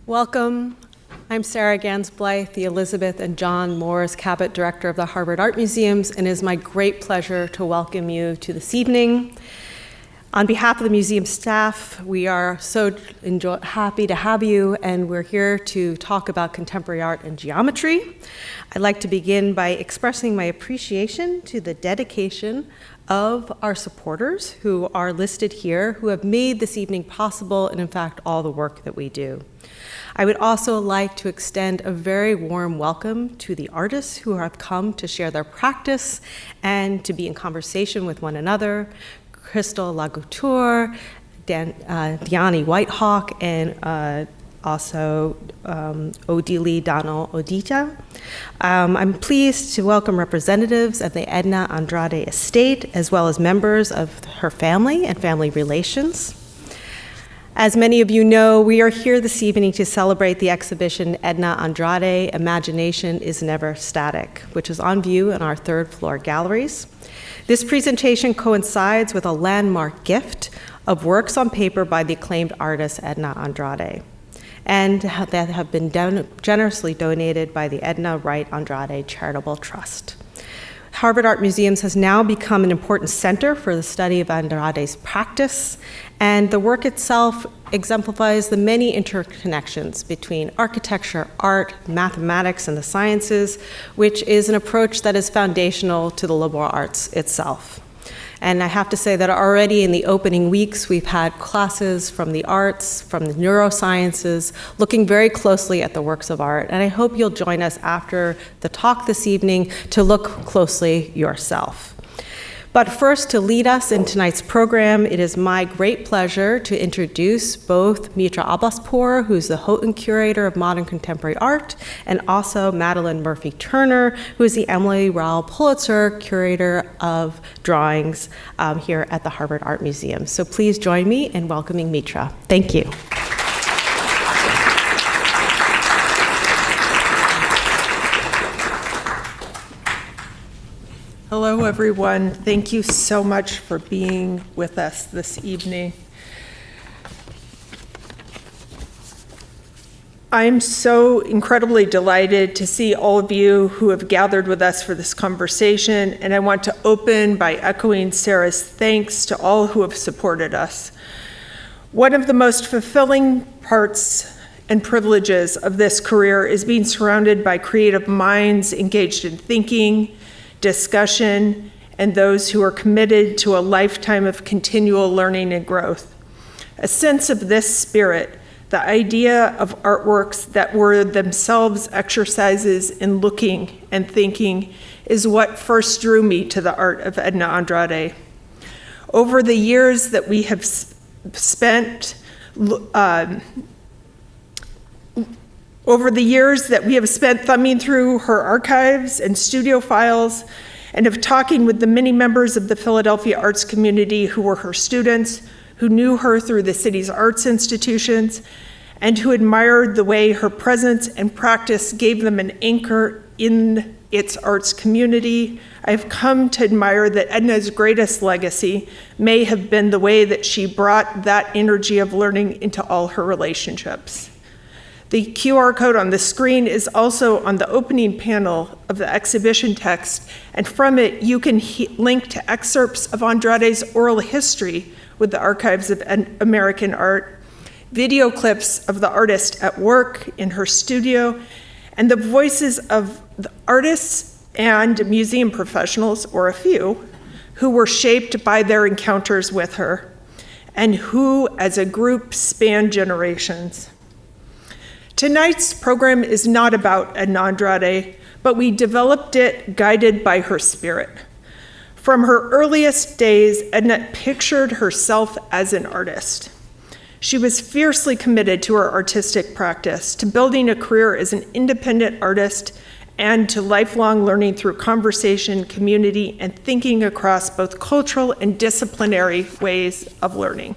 Welcome. I'm Sarah Ganz Blythe, the Elizabeth and John Morris Cabot Director of the Harvard Art Museums, and it is my great pleasure to welcome you to this evening. On behalf of the museum staff, we are so happy to have you, and we're here to talk about contemporary art and geometry. I'd like to begin by expressing my appreciation to the dedication of our supporters who are listed here, who have made this evening possible, and in fact, all the work that we do. I would also like to extend a very warm welcome to the artists who have come to share their practice and to be in conversation with one another. Crystalle Lacouture, Dyani White Hawk, and also Odili Donald Odita. I'm pleased to welcome representatives of the Edna Andrade estate, as well as members of her family and family relations. As many of you know, we are here this evening to celebrate the exhibition Edna Andrade, Imagination is Never Static, which is on view in our third floor galleries. This presentation coincides with a landmark gift of works on paper by the acclaimed artist Edna Andrade, and that have been generously donated by the Edna White Andrade Charitable Trust. Harvard Art Museums has now become an important center for the study of Andrade's practice, and the work itself exemplifies the many interconnections between architecture, art, mathematics, and the sciences, which is an approach that is foundational to the liberal arts itself. And I have to say that already in the opening weeks, we've had classes from the arts, from the neurosciences, looking very closely at the works of art. And I hope you'll join us after the talk this evening to look closely yourself. But first, to lead us in tonight's program, it is my great pleasure to introduce both Mitra Abbaspour, who's the Houghton Curator of Modern Contemporary Art, and also Madeline Murphy-Turner, who is the Emily Rowell Pulitzer Curator of Drawings here at the Harvard Art Museum. So please join me in welcoming Mitra. Thank you. Hello, everyone. Thank you so much for being with us this evening. I'm so incredibly delighted to see all of you who have gathered with us for this conversation, and I want to open by echoing Sarah's thanks to all who have supported us. One of the most fulfilling parts and privileges of this career is being surrounded by creative minds engaged in thinking, discussion, and those who are committed to a lifetime of continual learning and growth. A sense of this spirit, the idea of artworks that were themselves exercises in looking and thinking, is what first drew me to the art of Edna Andrade. Over the years that we have spent thumbing through her archives and studio files, and of talking with the many members of the Philadelphia arts community who were her students, who knew her through the city's arts institutions, and who admired the way her presence and practice gave them an anchor in its arts community, I've come to admire that Edna's greatest legacy may have been the way that she brought that energy of learning into all her relationships. The QR code on the screen is also on the opening panel of the exhibition text, and from it you can link to excerpts of Andrade's oral history with the Archives of American Art, video clips of the artist at work in her studio, and the voices of the artists and museum professionals, or a few, who were shaped by their encounters with her, and who, as a group, span generations. Tonight's program is not about Edna Andrade, but we developed it guided by her spirit. From her earliest days, Edna pictured herself as an artist. She was fiercely committed to her artistic practice, to building a career as an independent artist, and to lifelong learning through conversation, community, and thinking across both cultural and disciplinary ways of learning.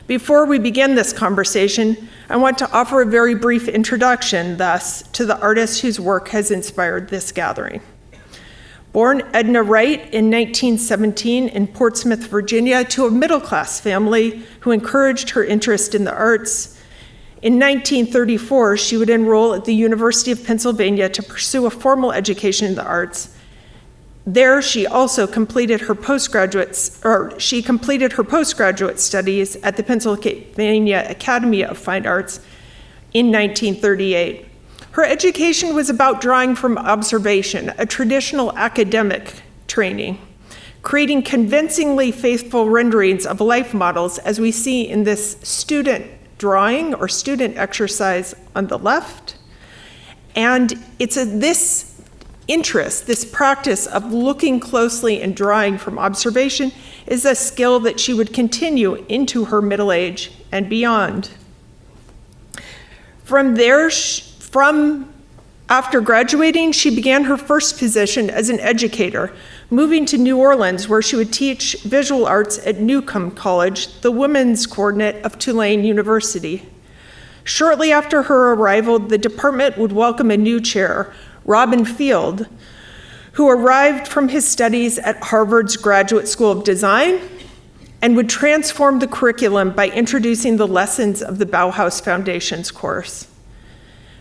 Before we begin this conversation, I want to offer a very brief introduction, thus, to the artist whose work has inspired this gathering. Born Edna Wright in 1917 in Portsmouth, Virginia, to a middle-class family who encouraged her interest in the arts, In 1934, she would enroll at the University of Pennsylvania to pursue a formal education in the arts. There, she also completed her postgraduate studies at the Pennsylvania Academy of Fine Arts in 1938. Her education was about drawing from observation, a traditional academic training, creating convincingly faithful renderings of life models, as we see in this student drawing or student exercise on the left. And it's this interest, this practice of looking closely and drawing from observation is a skill that she would continue into her middle age and beyond. From there, after graduating, she began her first position as an educator, moving to New Orleans, where she would teach visual arts at Newcomb College, the women's coordinate of Tulane University. Shortly after her arrival, the department would welcome a new chair, Robin Field, who arrived from his studies at Harvard's Graduate School of Design and would transform the curriculum by introducing the lessons of the Bauhaus Foundations course.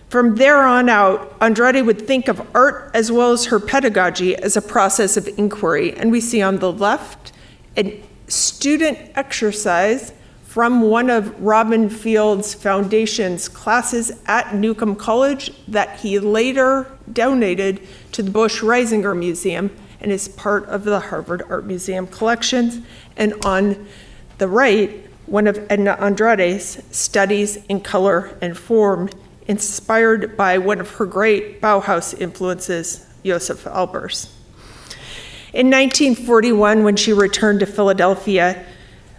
From there on out, Andrade would think of art as well as her pedagogy as a process of inquiry. And we see on the left a student exercise from one of Robin Field's Foundation's classes at Newcomb College that he later donated to the Busch-Reisinger Museum and is part of the Harvard Art Museum collections. And on the right, one of Edna Andrade's studies in color and form, inspired by one of her great Bauhaus influences, Josef Albers. In 1941, when she returned to Philadelphia,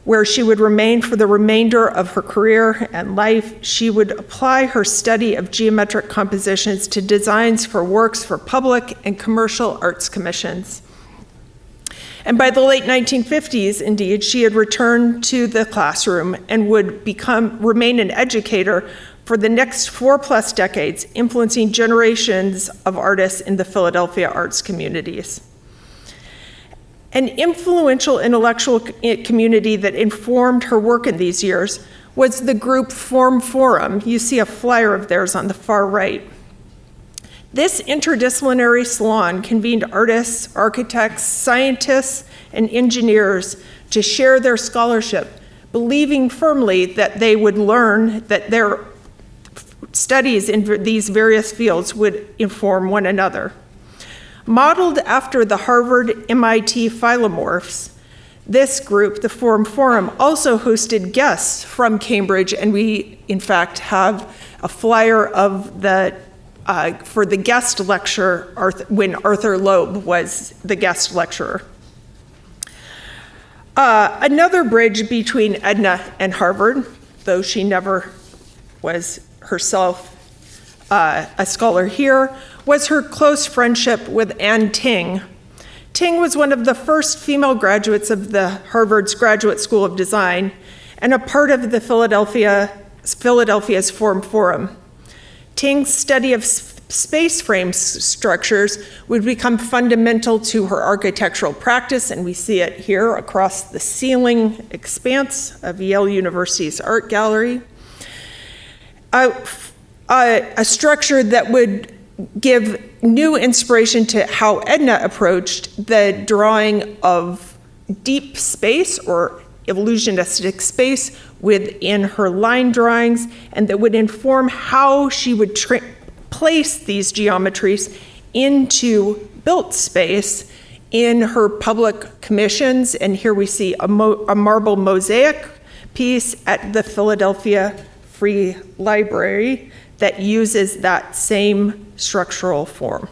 where she would remain for the remainder of her career and life, she would apply her study of geometric compositions to designs for works for public and commercial arts commissions. And by the late 1950s, indeed, she had returned to the classroom and would remain an educator for the next 4+ decades, influencing generations of artists in the Philadelphia arts communities. An influential intellectual community that informed her work in these years was the group Form Forum. You see a flyer of theirs on the far right. This interdisciplinary salon convened artists, architects, scientists, and engineers to share their scholarship, believing firmly that they would learn, that their studies in these various fields would inform one another. Modeled after the Harvard-MIT philomorphs, this group, the Forum Forum, also hosted guests from Cambridge, and we, in fact, have a flyer of for the guest lecture when Arthur Loeb was the guest lecturer. Another bridge between Edna and Harvard, though she never was herself a scholar here, was her close friendship with Anne Ting. Ting was one of the first female graduates of the Harvard's Graduate School of Design and a part of the Philadelphia's Form Forum. Ting's study of space frame structures would become fundamental to her architectural practice, and we see it here across the ceiling expanse of Yale University's art gallery. A structure that would give new inspiration to how Edna approached the drawing of deep space or illusionistic space within her line drawings, and that would inform how she would place these geometries into built space in her public commissions. And here we see a marble mosaic piece at the Philadelphia Free Library that uses that same structural form.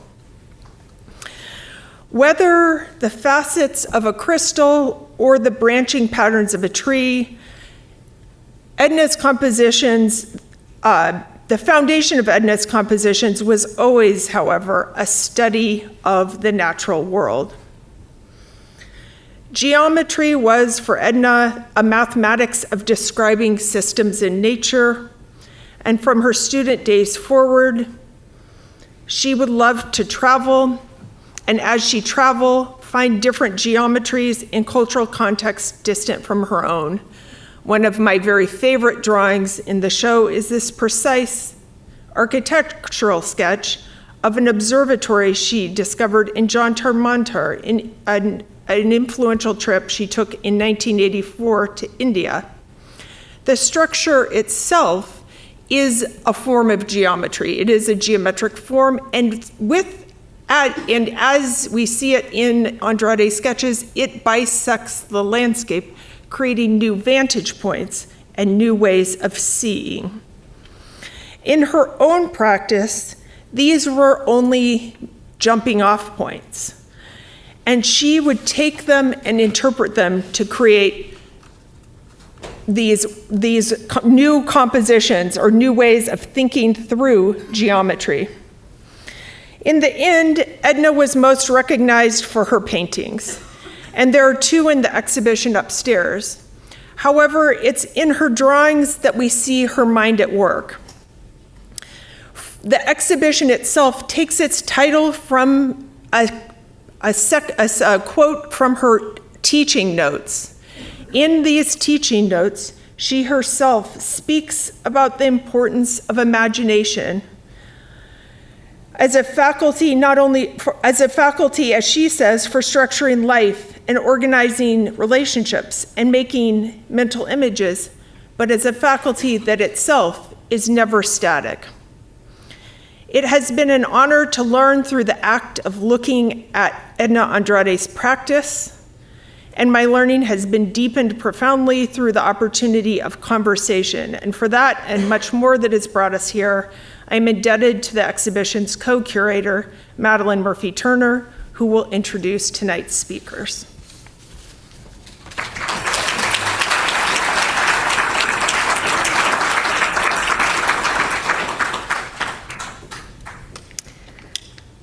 Whether the facets of a crystal or the branching patterns of a tree, Edna's compositions, the foundation of Edna's compositions was always, however, a study of the natural world. Geometry was, for Edna, a mathematics of describing systems in nature, and from her student days forward, she would love to travel, and as she traveled, find different geometries in cultural contexts distant from her own. One of my very favorite drawings in the show is this precise architectural sketch of an observatory she discovered in Jantar-Mantar in an influential trip she took in 1984 to India. The structure itself is a form of geometry. It is a geometric form, and as we see it in Andrade's sketches, it bisects the landscape, creating new vantage points and new ways of seeing. In her own practice, these were only jumping off points, and she would take them and interpret them to create these new compositions or new ways of thinking through geometry. In the end, Edna was most recognized for her paintings, and there are 2 in the exhibition upstairs. However, it's in her drawings that we see her mind at work. The exhibition itself takes its title from a quote from her teaching notes. In these teaching notes, she herself speaks about the importance of imagination as a faculty, as she says, for structuring life and organizing relationships and making mental images, but as a faculty that itself is never static. It has been an honor to learn through the act of looking at Edna Andrade's practice, and my learning has been deepened profoundly through the opportunity of conversation. And for that and much more that has brought us here, I'm indebted to the exhibition's co-curator, Madeline Murphy-Turner, who will introduce tonight's speakers.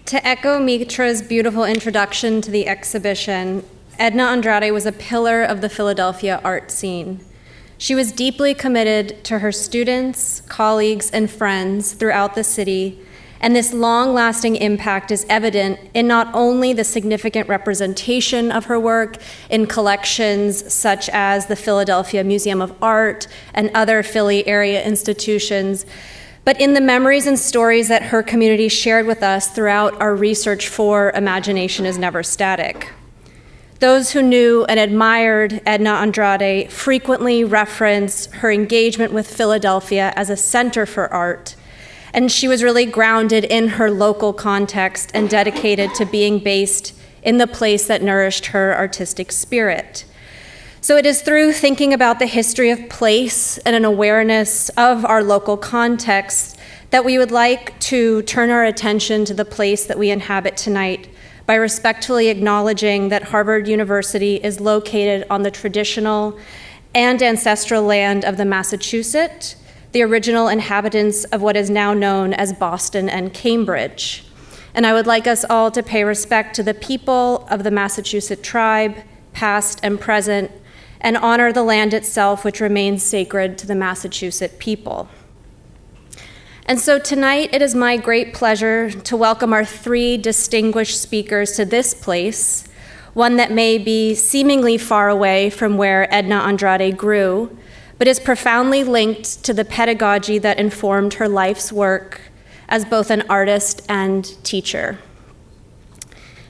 To echo Mitra's beautiful introduction to the exhibition, Edna Andrade was a pillar of the Philadelphia art scene. She was deeply committed to her students, colleagues, and friends throughout the city, and this long-lasting impact is evident in not only the significant representation of her work in collections such as the Philadelphia Museum of Art and other Philly area institutions, but in the memories and stories that her community shared with us throughout our research for Imagination is Never Static. Those who knew and admired Edna Andrade frequently reference her engagement with Philadelphia as a center for art, and she was really grounded in her local context and dedicated to being based in the place that nourished her artistic spirit. So it is through thinking about the history of place and an awareness of our local context that we would like to turn our attention to the place that we inhabit tonight by respectfully acknowledging that Harvard University is located on the traditional and ancestral land of the Massachusetts, the original inhabitants of what is now known as Boston and Cambridge. And I would like us all to pay respect to the people of the Massachusetts tribe, past and present, and honor the land itself, which remains sacred to the Massachusetts people. And so tonight, it is my great pleasure to welcome our 3 distinguished speakers to this place, one that may be seemingly far away from where Edna Andrade grew, but is profoundly linked to the pedagogy that informed her life's work as both an artist and teacher.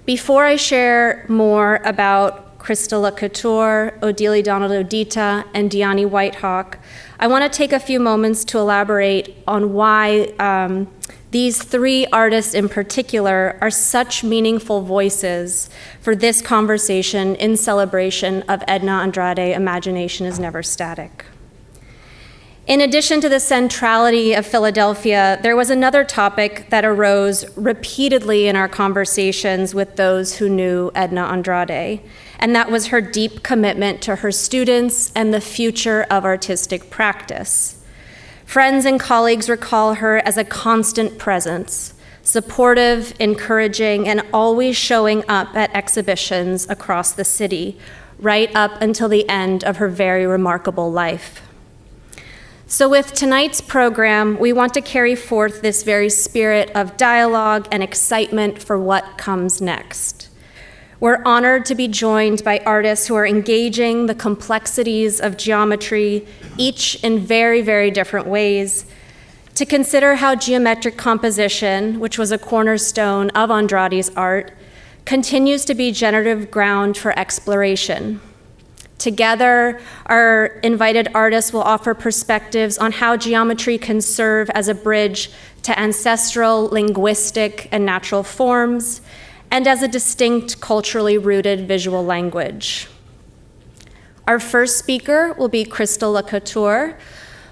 Before I share more about Crystalle Lacouture, Odili Donald Odita, and Dyani White Hawk, I want to take a few moments to elaborate on why these 3 artists in particular are such meaningful voices for this conversation in celebration of Edna Andrade, Imagination is Never Static. In addition to the centrality of Philadelphia, there was another topic that arose repeatedly in our conversations with those who knew Edna Andrade, and that was her deep commitment to her students and the future of artistic practice. Friends and colleagues recall her as a constant presence, supportive, encouraging, and always showing up at exhibitions across the city, right up until the end of her very remarkable life. So with tonight's program, we want to carry forth this very spirit of dialogue and excitement for what comes next. We're honored to be joined by artists who are engaging the complexities of geometry, each in very, very different ways, to consider how geometric composition, which was a cornerstone of Andrade's art, continues to be generative ground for exploration. Together, our invited artists will offer perspectives on how geometry can serve as a bridge to ancestral, linguistic, and natural forms, and as a distinct, culturally rooted visual language. Our first speaker will be Crystalle Lacouture,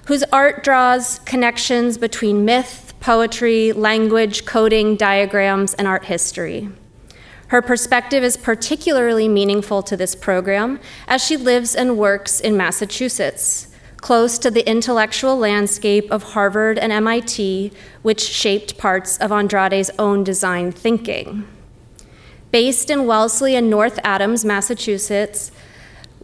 whose art draws connections between myth, poetry, language, coding, diagrams, and art history. Her perspective is particularly meaningful to this program as she lives and works in Massachusetts, close to the intellectual landscape of Harvard and MIT, which shaped parts of Andrade's own design thinking. Based in Wellesley and North Adams, Massachusetts,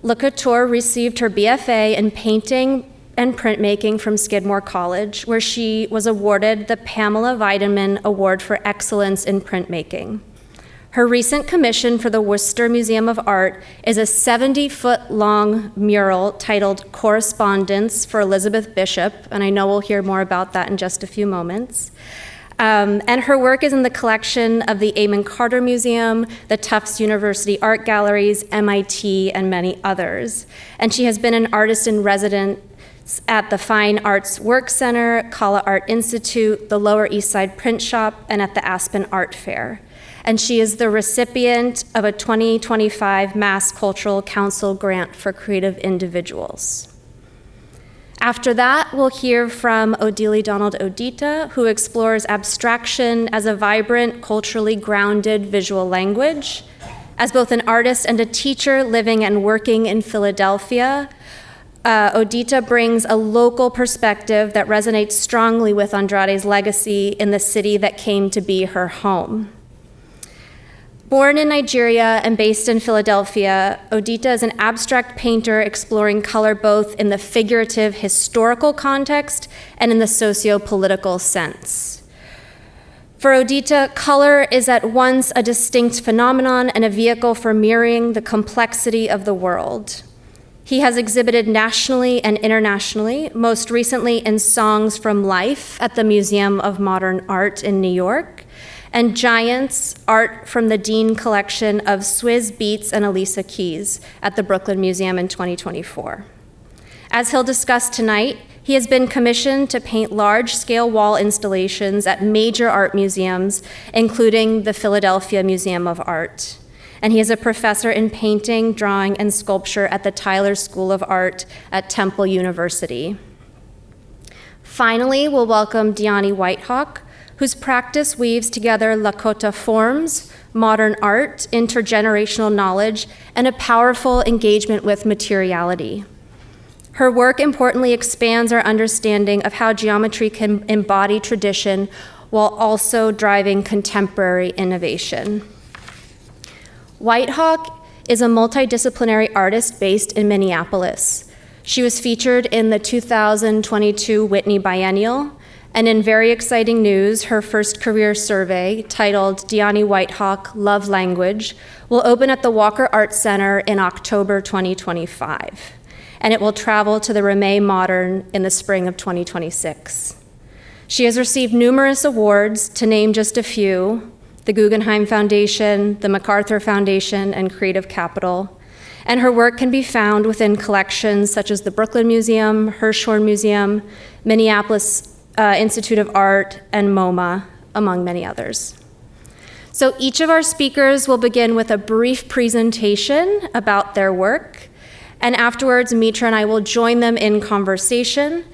Lacouture received her BFA in painting and printmaking from Skidmore College, where she was awarded the Pamela Weideman Award for Excellence in Printmaking. Her recent commission for the Worcester Museum of Art is a 70-foot-long mural titled Correspondence for Elizabeth Bishop, and I know we'll hear more about that in just a few moments. And her work is in the collection of the Amon Carter Museum, the Tufts University Art Galleries, MIT, and many others. And she has been an artist in residence at the Fine Arts Work Center, Kala Art Institute, the Lower East Side Print Shop, and at the Aspen Art Fair. And she is the recipient of a 2025 Mass Cultural Council grant for creative individuals. After that, we'll hear from Odili Donald Odita, who explores abstraction as a vibrant, culturally grounded visual language. As both an artist and a teacher living and working in Philadelphia, Odita brings a local perspective that resonates strongly with Andrade's legacy in the city that came to be her home. Born in Nigeria and based in Philadelphia, Odita is an abstract painter exploring color both in the figurative historical context and in the socio-political sense. For Odita, color is at once a distinct phenomenon and a vehicle for mirroring the complexity of the world. He has exhibited nationally and internationally, most recently in Songs from Life at the Museum of Modern Art in New York, and Giants, art from the Dean collection of Swizz Beatz and Alicia Keys at the Brooklyn Museum in 2024. As he'll discuss tonight, he has been commissioned to paint large-scale wall installations at major art museums, including the Philadelphia Museum of Art. And he is a professor in painting, drawing, and sculpture at the Tyler School of Art at Temple University. Finally, we'll welcome Dyani White Hawk, whose practice weaves together Lakota forms, modern art, intergenerational knowledge, and a powerful engagement with materiality. Her work importantly expands our understanding of how geometry can embody tradition while also driving contemporary innovation. White Hawk is a multidisciplinary artist based in Minneapolis. She was featured in the 2022 Whitney Biennial, and in very exciting news, her first career survey, titled Dyani White Hawk, Love Language, will open at the Walker Art Center in October 2025, and it will travel to the Ramey Modern in the spring of 2026. She has received numerous awards, to name just a few: the Guggenheim Foundation, the MacArthur Foundation, and Creative Capital. And her work can be found within collections such as the Brooklyn Museum, Hirshhorn Museum, Minneapolis Institute of Art, and MoMA, among many others. So each of our speakers will begin with a brief presentation about their work, and afterwards, Mitra and I will join them in conversation.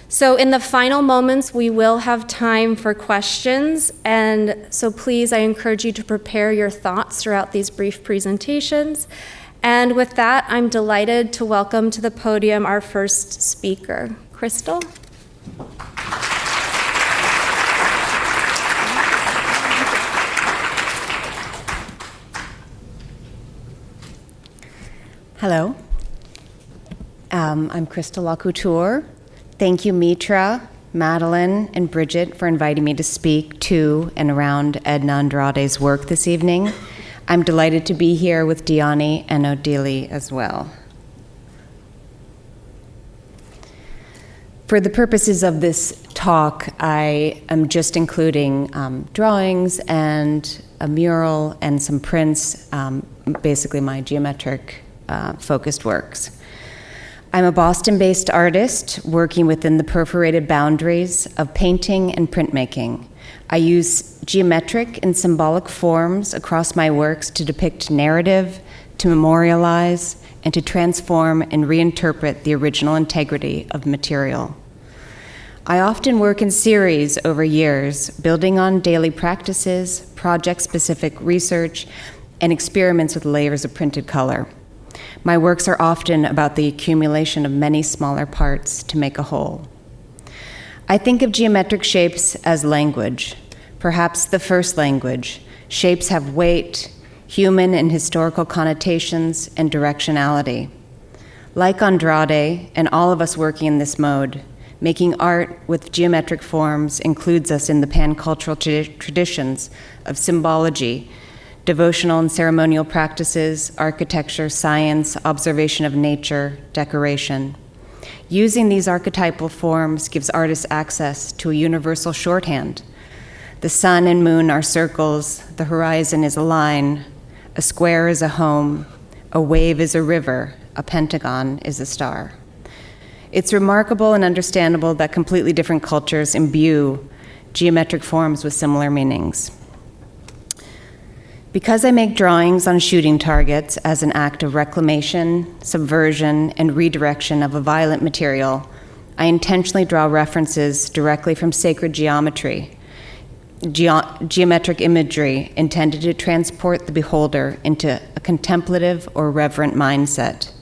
So in the final moments, we will have time for questions, and so please, I encourage you to prepare your thoughts throughout these brief presentations. And with that, I'm delighted to welcome to the podium our first speaker, Crystalle. Hello, I'm Crystalle Lacouture. Thank you, Mitra, Madeline, and Bridget for inviting me to speak to and around Edna Andrade's work this evening. I'm delighted to be here with Dyani and Odili as well. For the purposes of this talk, I am just including drawings and a mural and some prints, basically my geometric focused works. I'm a Boston-based artist working within the perforated boundaries of painting and printmaking. I use geometric and symbolic forms across my works to depict narrative, to memorialize, and to transform and reinterpret the original integrity of material. I often work in series over years, building on daily practices, project-specific research, and experiments with layers of printed color. My works are often about the accumulation of many smaller parts to make a whole. I think of geometric shapes as language, perhaps the first language. Shapes have weight, human and historical connotations, and directionality. Like Andrade, and all of us working in this mode, making art with geometric forms includes us in the pan-cultural traditions of symbology, devotional and ceremonial practices, architecture, science, observation of nature, decoration. Using these archetypal forms gives artists access to a universal shorthand. The sun and moon are circles, the horizon is a line, a square is a home, a wave is a river, a pentagon is a star. It's remarkable and understandable that completely different cultures imbue geometric forms with similar meanings. Because I make drawings on shooting targets as an act of reclamation, subversion, and redirection of a violent material, I intentionally draw references directly from sacred geometry, geometric imagery intended to transport the beholder into a contemplative or reverent mindset.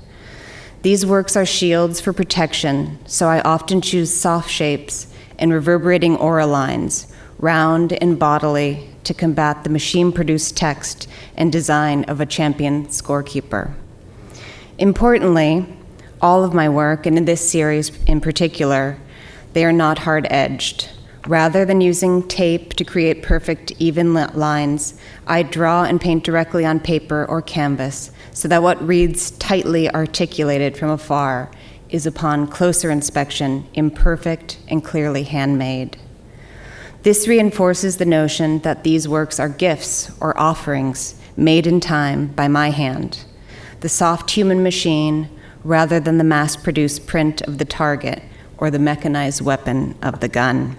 These works are shields for protection, so I often choose soft shapes and reverberating aura lines, round and bodily, to combat the machine-produced text and design of a champion scorekeeper. Importantly, all of my work, and in this series in particular, they are not hard-edged. Rather than using tape to create perfect, even lines, I draw and paint directly on paper or canvas so that what reads tightly articulated from afar is, upon closer inspection, imperfect and clearly handmade. This reinforces the notion that these works are gifts or offerings made in time by my hand, the soft human machine, rather than the mass-produced print of the target or the mechanized weapon of the gun.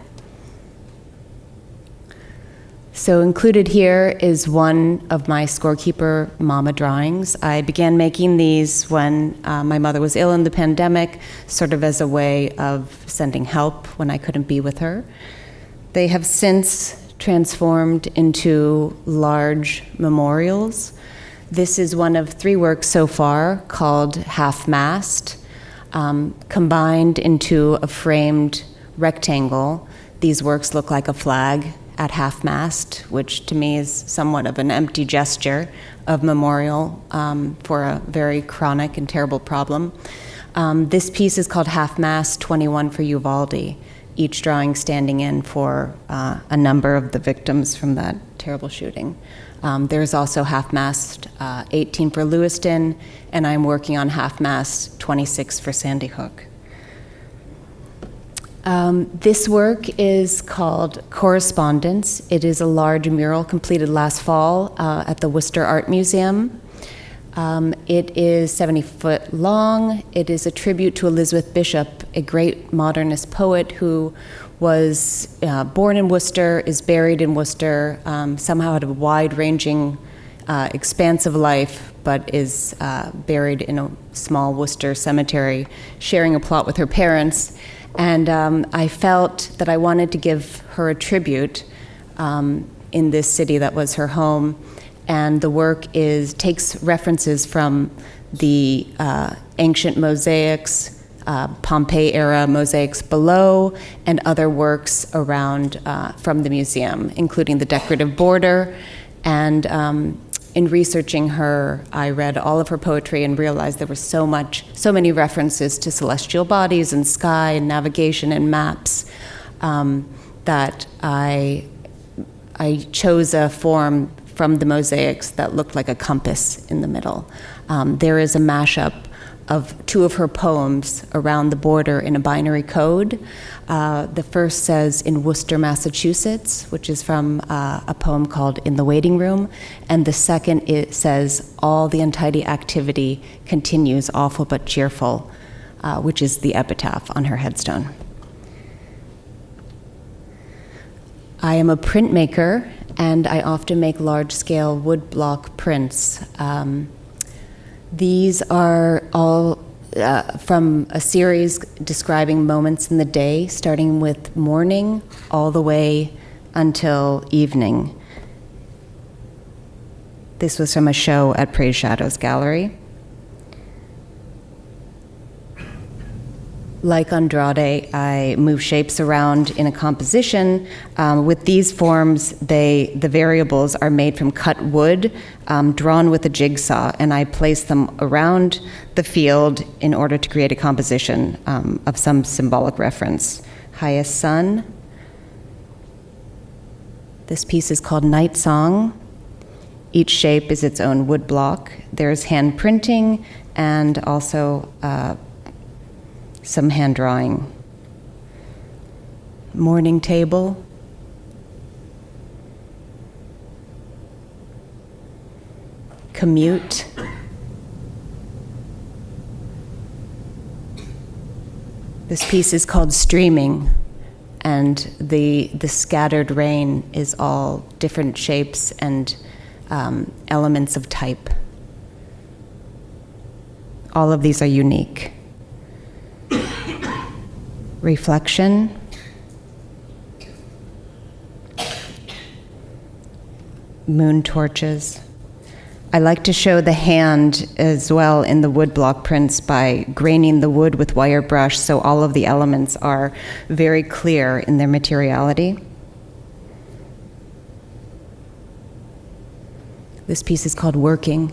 So included here is one of my scorekeeper mama drawings. I began making these when my mother was ill in the pandemic, sort of as a way of sending help when I couldn't be with her. They have since transformed into large memorials. This is one of 3 works so far called Half-Mast, combined into a framed rectangle. These works look like a flag at half-mast, which to me is somewhat of an empty gesture of memorial for a very chronic and terrible problem. This piece is called Half-Mast 21 for Uvalde, each drawing standing in for a number of the victims from that terrible shooting. There's also Half-Mast 18 for Lewiston, and I'm working on Half-Mast 26 for Sandy Hook. This work is called Correspondence. It is a large mural completed last fall at the Worcester Art Museum. It is 70 foot long. It is a tribute to Elizabeth Bishop, a great modernist poet who was born in Worcester, is buried in Worcester, somehow had a wide-ranging, expansive life, but is buried in a small Worcester cemetery, sharing a plot with her parents. And I felt that I wanted to give her a tribute in this city that was her home. And the work takes references from the ancient mosaics, Pompeii-era mosaics below, and other works around from the museum, including the decorative border. And in researching her, I read all of her poetry and realized there was so many references to celestial bodies and sky and navigation and maps that I chose a form from the mosaics that looked like a compass in the middle. There is a mashup of two of her poems around the border in a binary code. The first says, "In Worcester, Massachusetts," which is from a poem called "In the Waiting Room." And the second, it says, "All the untidy activity continues, awful but cheerful," which is the epitaph on her headstone. I am a printmaker, and I often make large-scale woodblock prints. These are all from a series describing moments in the day, starting with morning all the way until evening. This was from a show at Praise Shadows Gallery. Like Andrade, I move shapes around in a composition. With these forms, the variables are made from cut wood, drawn with a jigsaw, and I place them around the field in order to create a composition of some symbolic reference. Highest Sun. This piece is called Night Song. Each shape is its own wood block. There's hand printing and also some hand drawing. Morning Table. Commute. This piece is called Streaming, and the scattered rain is all different shapes and elements of type. All of these are unique. Reflection. Moon torches. I like to show the hand as well in the woodblock prints by graining the wood with wire brush so all of the elements are very clear in their materiality. This piece is called Working.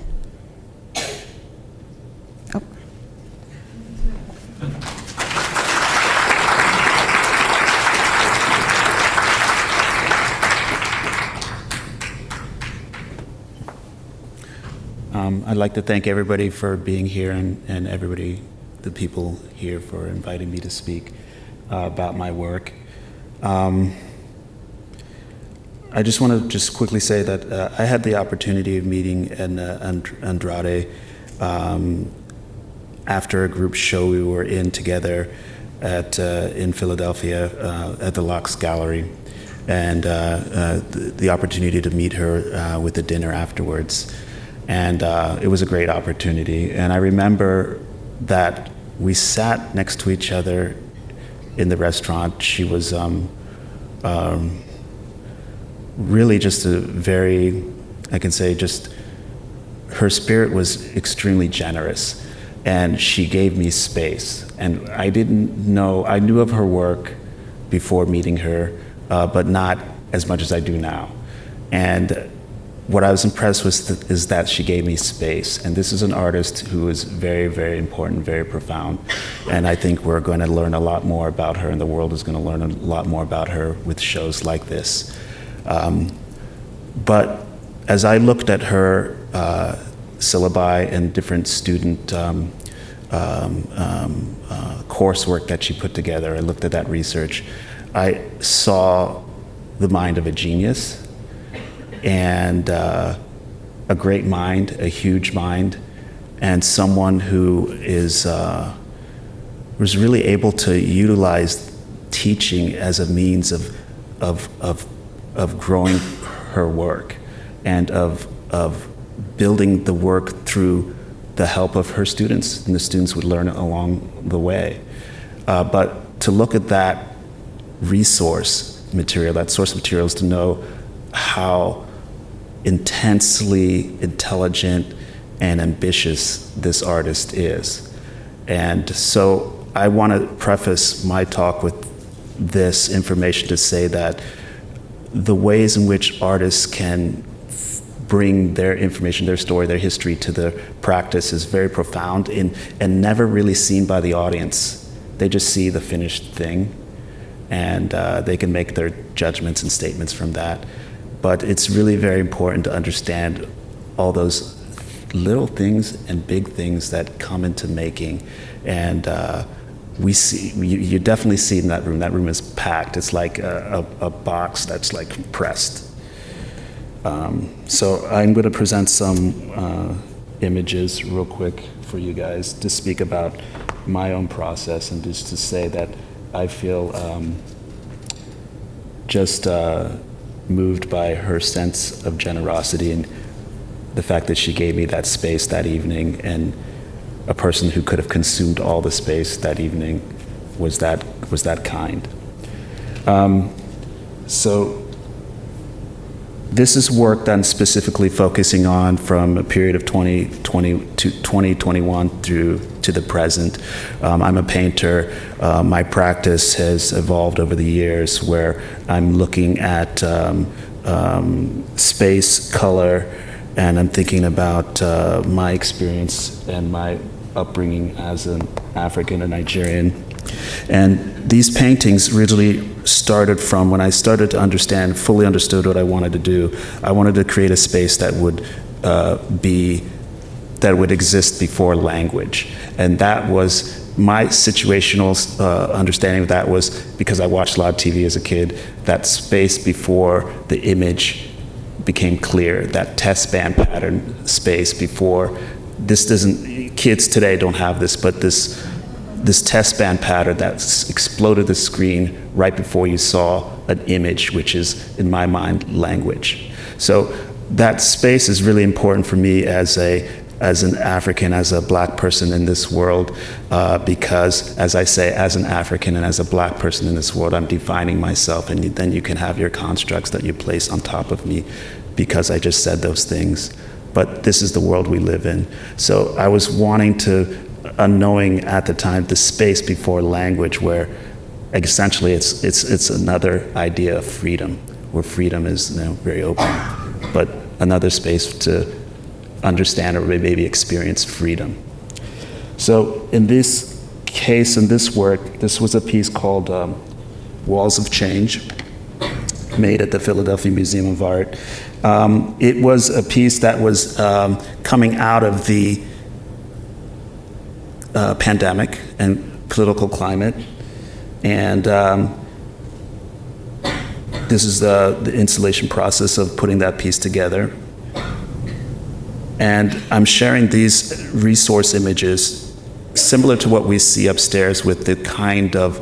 I'd like to thank everybody for being here and everybody, the people here, for inviting me to speak about my work. I just want to just quickly say that I had the opportunity of meeting Edna Andrade after a group show we were in together in Philadelphia at the Locks Gallery, and the opportunity to meet her with a dinner afterwards. And it was a great opportunity. And I remember that we sat next to each other in the restaurant. She was really just a very, I can say, just her spirit was extremely generous. And she gave me space. And I knew of her work before meeting her, but not as much as I do now. And what I was impressed with is that she gave me space. And this is an artist who is very, very important, very profound. And I think we're going to learn a lot more about her, and the world is going to learn a lot more about her with shows like this. But as I looked at her syllabi and different student coursework that she put together, I looked at that research, I saw the mind of a genius, and a great mind, a huge mind, and someone who was really able to utilize teaching as a means of growing her work and of building the work through the help of her students, and the students would learn along the way. But to look at that resource material, that source material, is to know how intensely intelligent and ambitious this artist is. And so I want to preface my talk with this information to say that the ways in which artists can bring their information, their story, their history to the practice is very profound and never really seen by the audience. They just see the finished thing, and they can make their judgments and statements from that. but it's really very important to understand all those little things and big things that come into making. And you definitely see it in that room. That room is packed. It's like a box that's like pressed. So I'm going to present some images real quick for you guys to speak about my own process, and just to say that I feel just moved by her sense of generosity and the fact that she gave me that space that evening, and a person who could have consumed all the space that evening was that kind. So this is work that I'm specifically focusing on from a period of 2020 to 2021 through to the present. I'm a painter. My practice has evolved over the years, where I'm looking at space, color, and I'm thinking about my experience and my upbringing as an African and Nigerian. And these paintings really started from when I started to fully understood what I wanted to do. I wanted to create a space that would exist before language. And that was my situational understanding of that, was because I watched a lot of TV as a kid, that space before the image became clear, that test band pattern space before. Kids today don't have this, but this test band pattern that exploded the screen right before you saw an image, which is, in my mind, language. So that space is really important for me as an African, as a Black person in this world, because, as I say, as an African and as a Black person in this world, I'm defining myself, and then you can have your constructs that you place on top of me because I just said those things. But this is the world we live in. So I was wanting to, unknowing at the time, the space before language, where essentially it's another idea of freedom, where freedom is very open, but another space to understand or maybe experience freedom. So in this case, in this work, this was a piece called Walls of Change, made at the Philadelphia Museum of Art. It was a piece that was coming out of the pandemic and political climate. And this is the installation process of putting that piece together. And I'm sharing these resource images similar to what we see upstairs with the kind of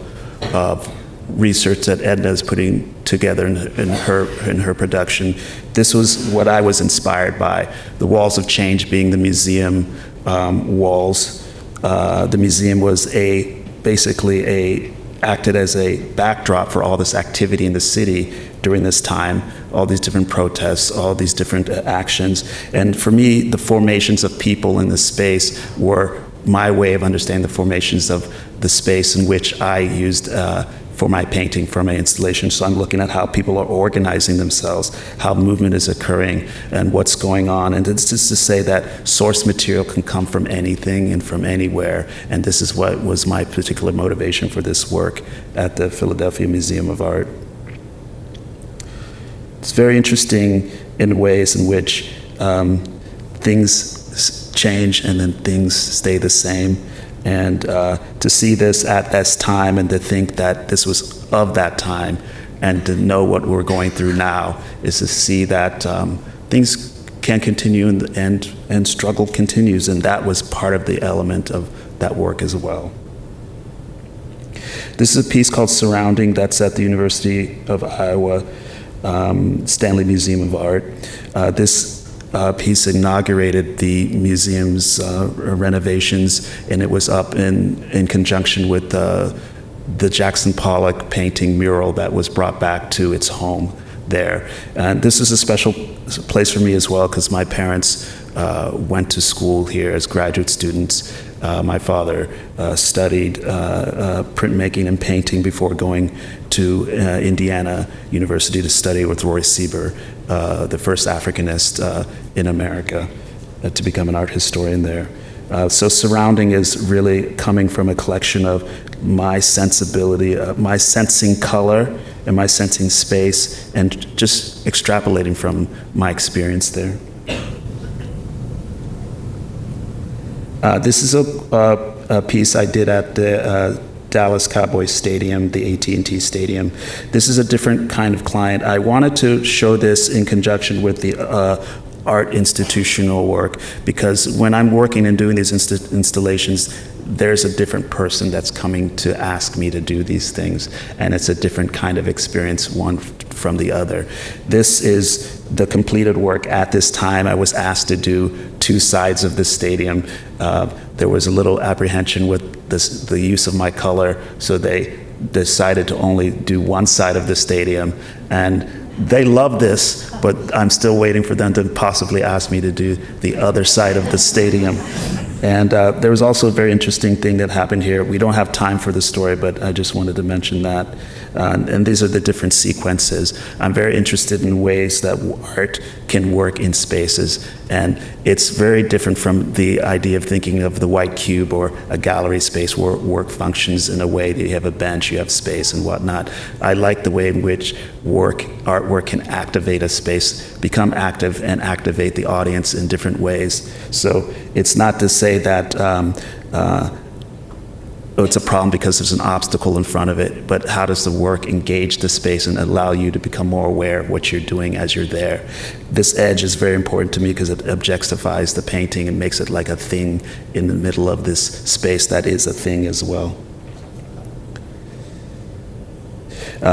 research that Edna is putting together in her production. This was what I was inspired by. The Walls of Change being the museum walls. The museum was acted as a backdrop for all this activity in the city during this time, all these different protests, all these different actions. And for me, the formations of people in the space were my way of understanding the formations of the space in which I used for my painting, for my installation. So I'm looking at how people are organizing themselves, how movement is occurring, and what's going on. And it's just to say that source material can come from anything and from anywhere. And this is what was my particular motivation for this work at the Philadelphia Museum of Art. It's very interesting in ways in which things change and then things stay the same. And to see this at this time and to think that this was of that time and to know what we're going through now is to see that things can continue and struggle continues, and that was part of the element of that work as well. This is a piece called Surrounding that's at the University of Iowa Stanley Museum of Art. This piece inaugurated the museum's renovations, and it was up in conjunction with the Jackson Pollock painting mural that was brought back to its home there. And this is a special place for me as well, because my parents went to school here as graduate students. My father studied printmaking and painting before going to Indiana University to study with Roy Sieber, the first Africanist in America, to become an art historian there. So Surrounding is really coming from a collection of my sensibility, my sensing color and my sensing space, and just extrapolating from my experience there. This is a piece I did at the Dallas Cowboys Stadium, the AT&T Stadium. This is a different kind of client. I wanted to show this in conjunction with the art institutional work, because when I'm working and doing these installations, there's a different person that's coming to ask me to do these things, and it's a different kind of experience, one from the other. This is the completed work at this time. I was asked to do two sides of the stadium. There was a little apprehension with the use of my color, so they decided to only do one side of the stadium, and they love this, but I'm still waiting for them to possibly ask me to do the other side of the stadium. And there was also a very interesting thing that happened here. We don't have time for the story, but I just wanted to mention that. And these are the different sequences. I'm very interested in ways that art can work in spaces. And it's very different from the idea of thinking of the white cube or a gallery space where work functions in a way that you have a bench, you have space and whatnot. I like the way in which artwork can activate a space, become active and activate the audience in different ways. So it's not to say that it's a problem because there's an obstacle in front of it, but how does the work engage the space and allow you to become more aware of what you're doing as you're there? This edge is very important to me because it objectifies the painting and makes it like a thing in the middle of this space that is a thing as well.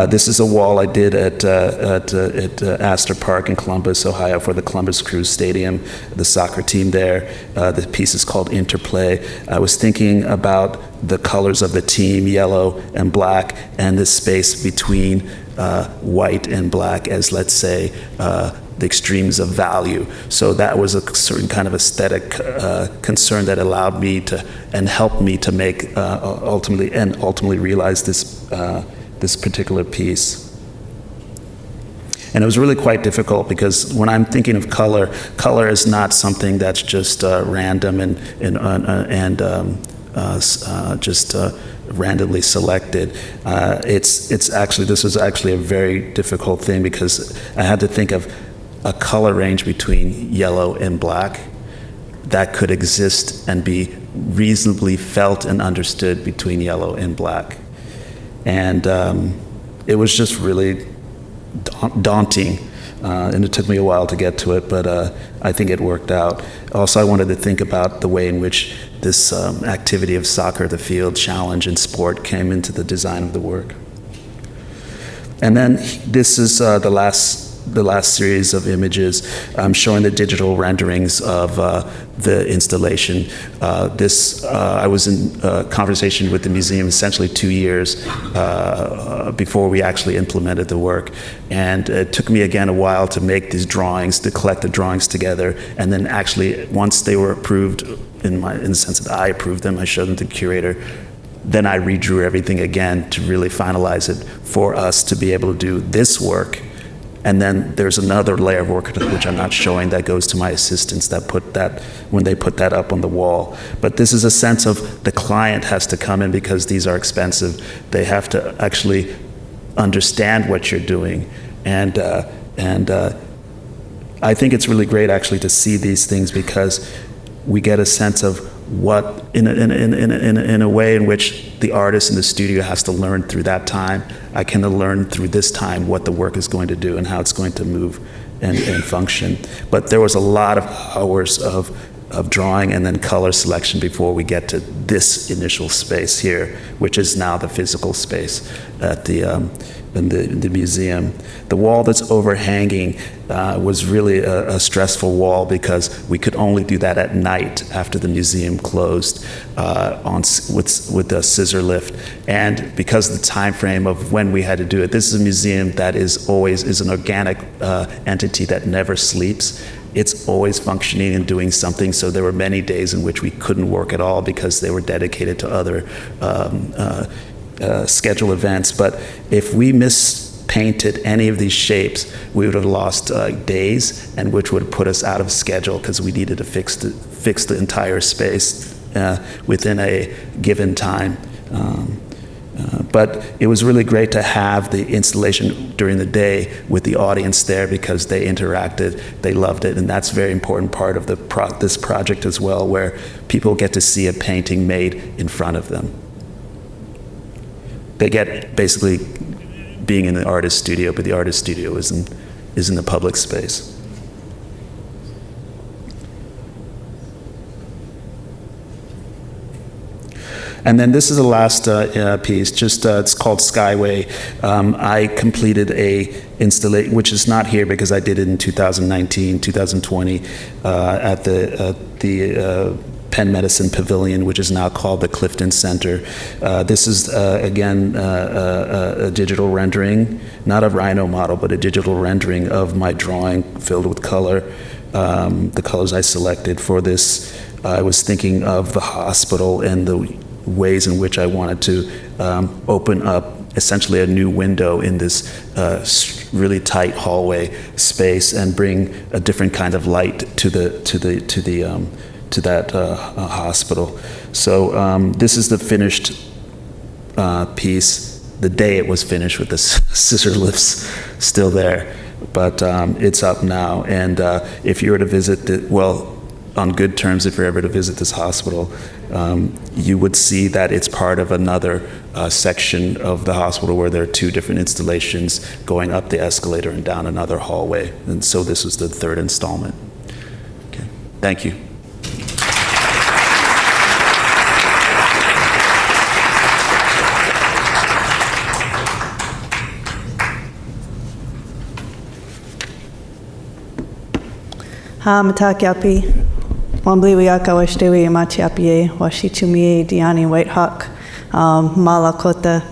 This is a wall I did at Astor Park in Columbus, Ohio, for the Columbus Crew Stadium, the soccer team there. The piece is called Interplay. I was thinking about the colors of the team, yellow and black, and the space between white and black as, let's say, the extremes of value. So that was a certain kind of aesthetic concern that allowed me to, and helped me to make, ultimately realize this particular piece. And it was really quite difficult because when I'm thinking of color, color is not something that's just random and just randomly selected. This was actually a very difficult thing because I had to think of a color range between yellow and black that could exist and be reasonably felt and understood between yellow and black. And it was just really daunting, and it took me a while to get to it, but I think it worked out. Also, I wanted to think about the way in which this activity of soccer, the field, challenge, and sport came into the design of the work. And then this is the last series of images showing the digital renderings of the installation. I was in conversation with the museum essentially 2 years before we actually implemented the work. And it took me again a while to make these drawings, to collect the drawings together, and then actually once they were approved, in the sense that I approved them, I showed them to the curator, then I redrew everything again to really finalize it for us to be able to do this work. And then there's another layer of work which I'm not showing that goes to my assistants that put that, when they put that up on the wall. But this is a sense of the client has to come in because these are expensive. They have to actually understand what you're doing. And I think it's really great actually to see these things because we get a sense of what, in a way in which the artist in the studio has to learn through that time. I can learn through this time what the work is going to do and how it's going to move and function. But there was a lot of hours of drawing and then color selection before we get to this initial space here, which is now the physical space at in the museum. The wall that's overhanging was really a stressful wall because we could only do that at night after the museum closed with a scissor lift. And because of the time frame of when we had to do it, this is a museum that is an organic entity that never sleeps. It's always functioning and doing something, so there were many days in which we couldn't work at all because they were dedicated to other schedule events. But if we mispainted any of these shapes, we would have lost days, and which would have put us out of schedule because we needed to fix the entire space within a given time. But it was really great to have the installation during the day with the audience there because they interacted, they loved it, and that's a very important part of this project as well, where people get to see a painting made in front of them. They get basically being in the artist studio, but the artist studio is in the public space. And then this is the last piece, it's called Skyway. I completed a installation, which is not here because I did it in 2019, 2020, at the Penn Medicine Pavilion, which is now called the Clifton Center. This is, again, a digital rendering, not a Rhino model, but a digital rendering of my drawing filled with color. The colors I selected for this, I was thinking of the hospital and the ways in which I wanted to open up essentially a new window in this really tight hallway space and bring a different kind of light to that hospital. So this is the finished piece. The day it was finished, with the scissor lifts still there, but it's up now. And if you were to visit on good terms, if you're ever to visit this hospital, you would see that it's part of another section of the hospital where there are two different installations going up the escalator and down another hallway. And so this was the third installment. Okay. Thank you. Matakiapi. Wambli Wiaka Washdewi Amatiapie, Washichumie, Dyani White Hawk, Malakota.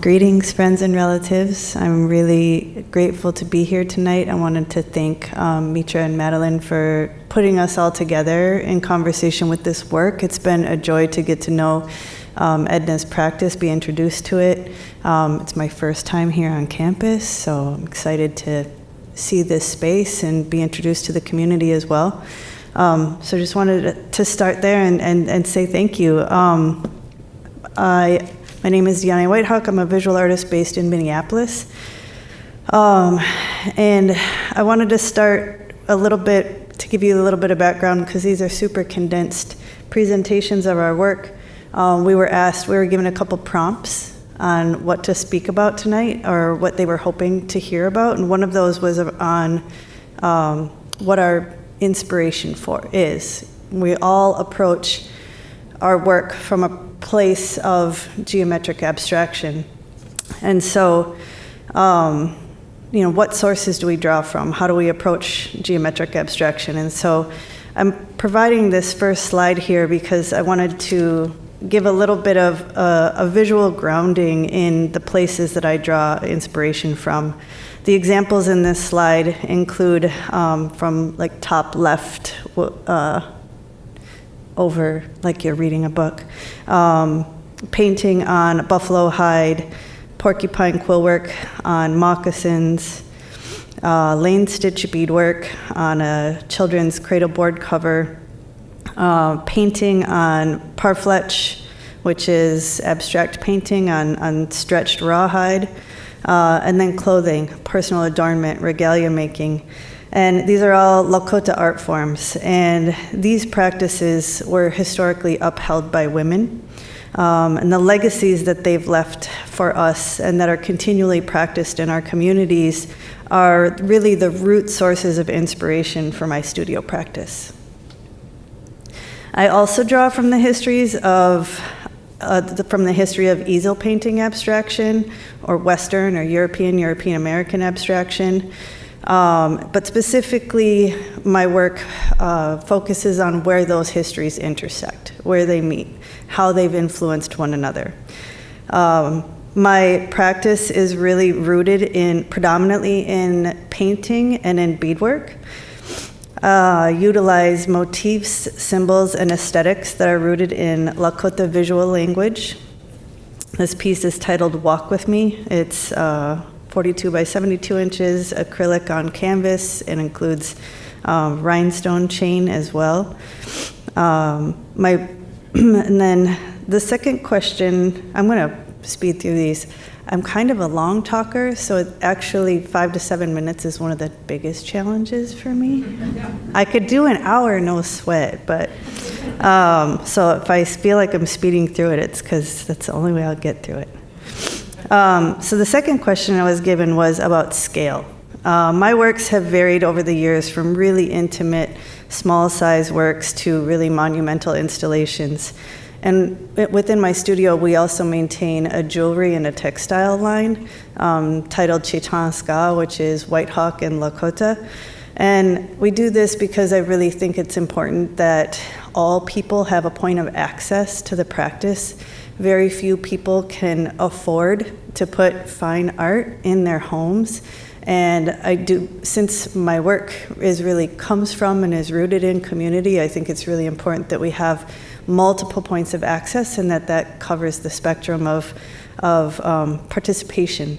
Greetings, friends and relatives. I'm really grateful to be here tonight. I wanted to thank Mitra and Madeline for putting us all together in conversation with this work. It's been a joy to get to know Edna's practice, be introduced to it. It's my first time here on campus, so I'm excited to see this space and be introduced to the community as well. So just wanted to start there and say thank you. My name is Dyani White Hawk. I'm a visual artist based in Minneapolis. And I wanted to start a little bit, to give you a little bit of background, because these are super condensed presentations of our work. We were given a couple prompts on what to speak about tonight, or what they were hoping to hear about. And one of those was on what our inspiration is. We all approach our work from a place of geometric abstraction. And so, what sources do we draw from? How do we approach geometric abstraction? And so I'm providing this first slide here because I wanted to give a little bit of a visual grounding in the places that I draw inspiration from. The examples in this slide include from like top left over, like you're reading a book, painting on buffalo hide, porcupine quill work on moccasins, lane stitch beadwork on a children's cradle board cover, painting on parfleche, which is abstract painting on stretched rawhide, and then clothing, personal adornment, regalia making. And these are all Lakota art forms. And these practices were historically upheld by women. And the legacies that they've left for us and that are continually practiced in our communities are really the root sources of inspiration for my studio practice. I also draw from the history of easel painting abstraction, or Western or European American abstraction. But specifically, my work focuses on where those histories intersect, where they meet, how they've influenced one another. My practice is really rooted predominantly in painting and in beadwork. Utilize motifs, symbols, and aesthetics that are rooted in Lakota visual language. This piece is titled Walk With Me. It's 42 by 72 inches, acrylic on canvas. It includes rhinestone chain as well. And then the second question, I'm going to speed through these. I'm kind of a long talker, so actually 5 to 7 minutes is one of the biggest challenges for me. I could do an hour, no sweat, but so if I feel like I'm speeding through it, it's because that's the only way I'll get through it. So the second question I was given was about scale. My works have varied over the years from really intimate, small size works to really monumental installations. And within my studio, we also maintain a jewelry and a textile line titled Chetanska, which is White Hawk and Lakota. And we do this because I really think it's important that all people have a point of access to the practice. Very few people can afford to put fine art in their homes. And I do, since my work comes from and is rooted in community, I think it's really important that we have multiple points of access and that covers the spectrum of participation.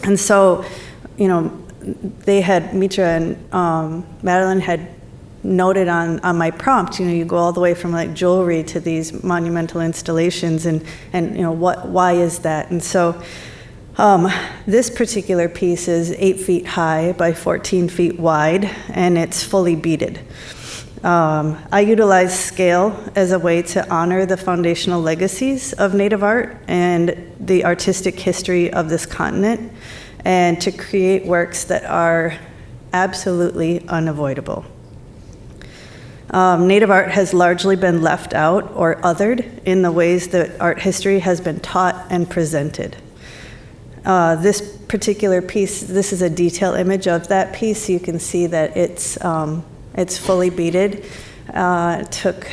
And so, Mitra and Madeline had noted on my prompt, you go all the way from like jewelry to these monumental installations and why is that? And so this particular piece is 8 feet high by 14 feet wide, and it's fully beaded. I utilize scale as a way to honor the foundational legacies of Native art and the artistic history of this continent, and to create works that are absolutely unavoidable. Native art has largely been left out or othered in the ways that art history has been taught and presented. This particular piece, this is a detail image of that piece. You can see that it's fully beaded. It took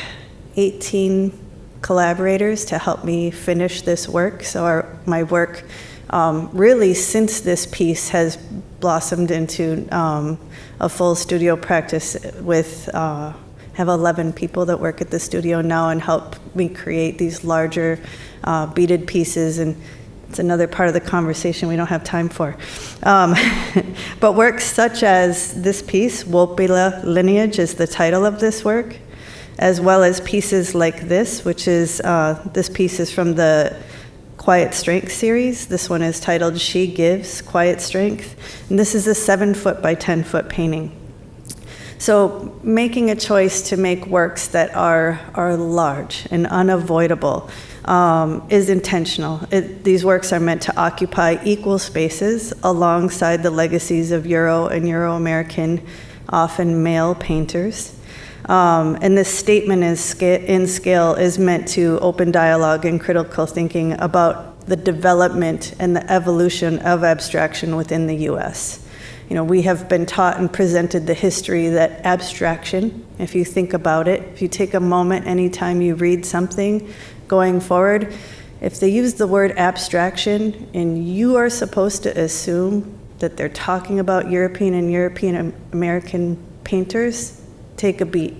18 collaborators to help me finish this work. So my work, really since this piece, has blossomed into a full studio practice with, have 11 people that work at the studio now and help me create these larger beaded pieces. And it's another part of the conversation we don't have time for. But works such as this piece, Wopila Lineage is the title of this work, as well as pieces like this, which is, this piece is from the Quiet Strength series. This one is titled She Gives Quiet Strength. And this is a 7-foot by 10-foot painting. So making a choice to make works that are large and unavoidable is intentional. These works are meant to occupy equal spaces alongside the legacies of Euro and Euro-American, often male painters. And this statement in scale is meant to open dialogue and critical thinking about the development and the evolution of abstraction within the U.S. We have been taught and presented the history that abstraction, if you think about it, if you take a moment anytime you read something going forward, if they use the word abstraction and you are supposed to assume that they're talking about European and European American painters, take a beat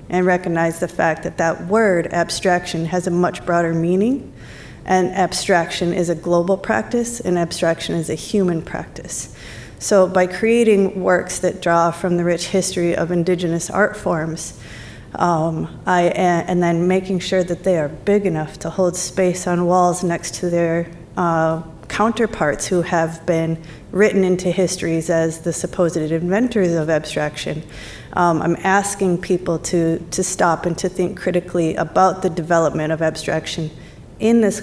and recognize the fact that that word abstraction has a much broader meaning, and abstraction is a global practice and abstraction is a human practice. So by creating works that draw from the rich history of indigenous art forms, and then making sure that they are big enough to hold space on walls next to their counterparts who have been written into histories as the supposed inventors of abstraction, I'm asking people to stop and to think critically about the development of abstraction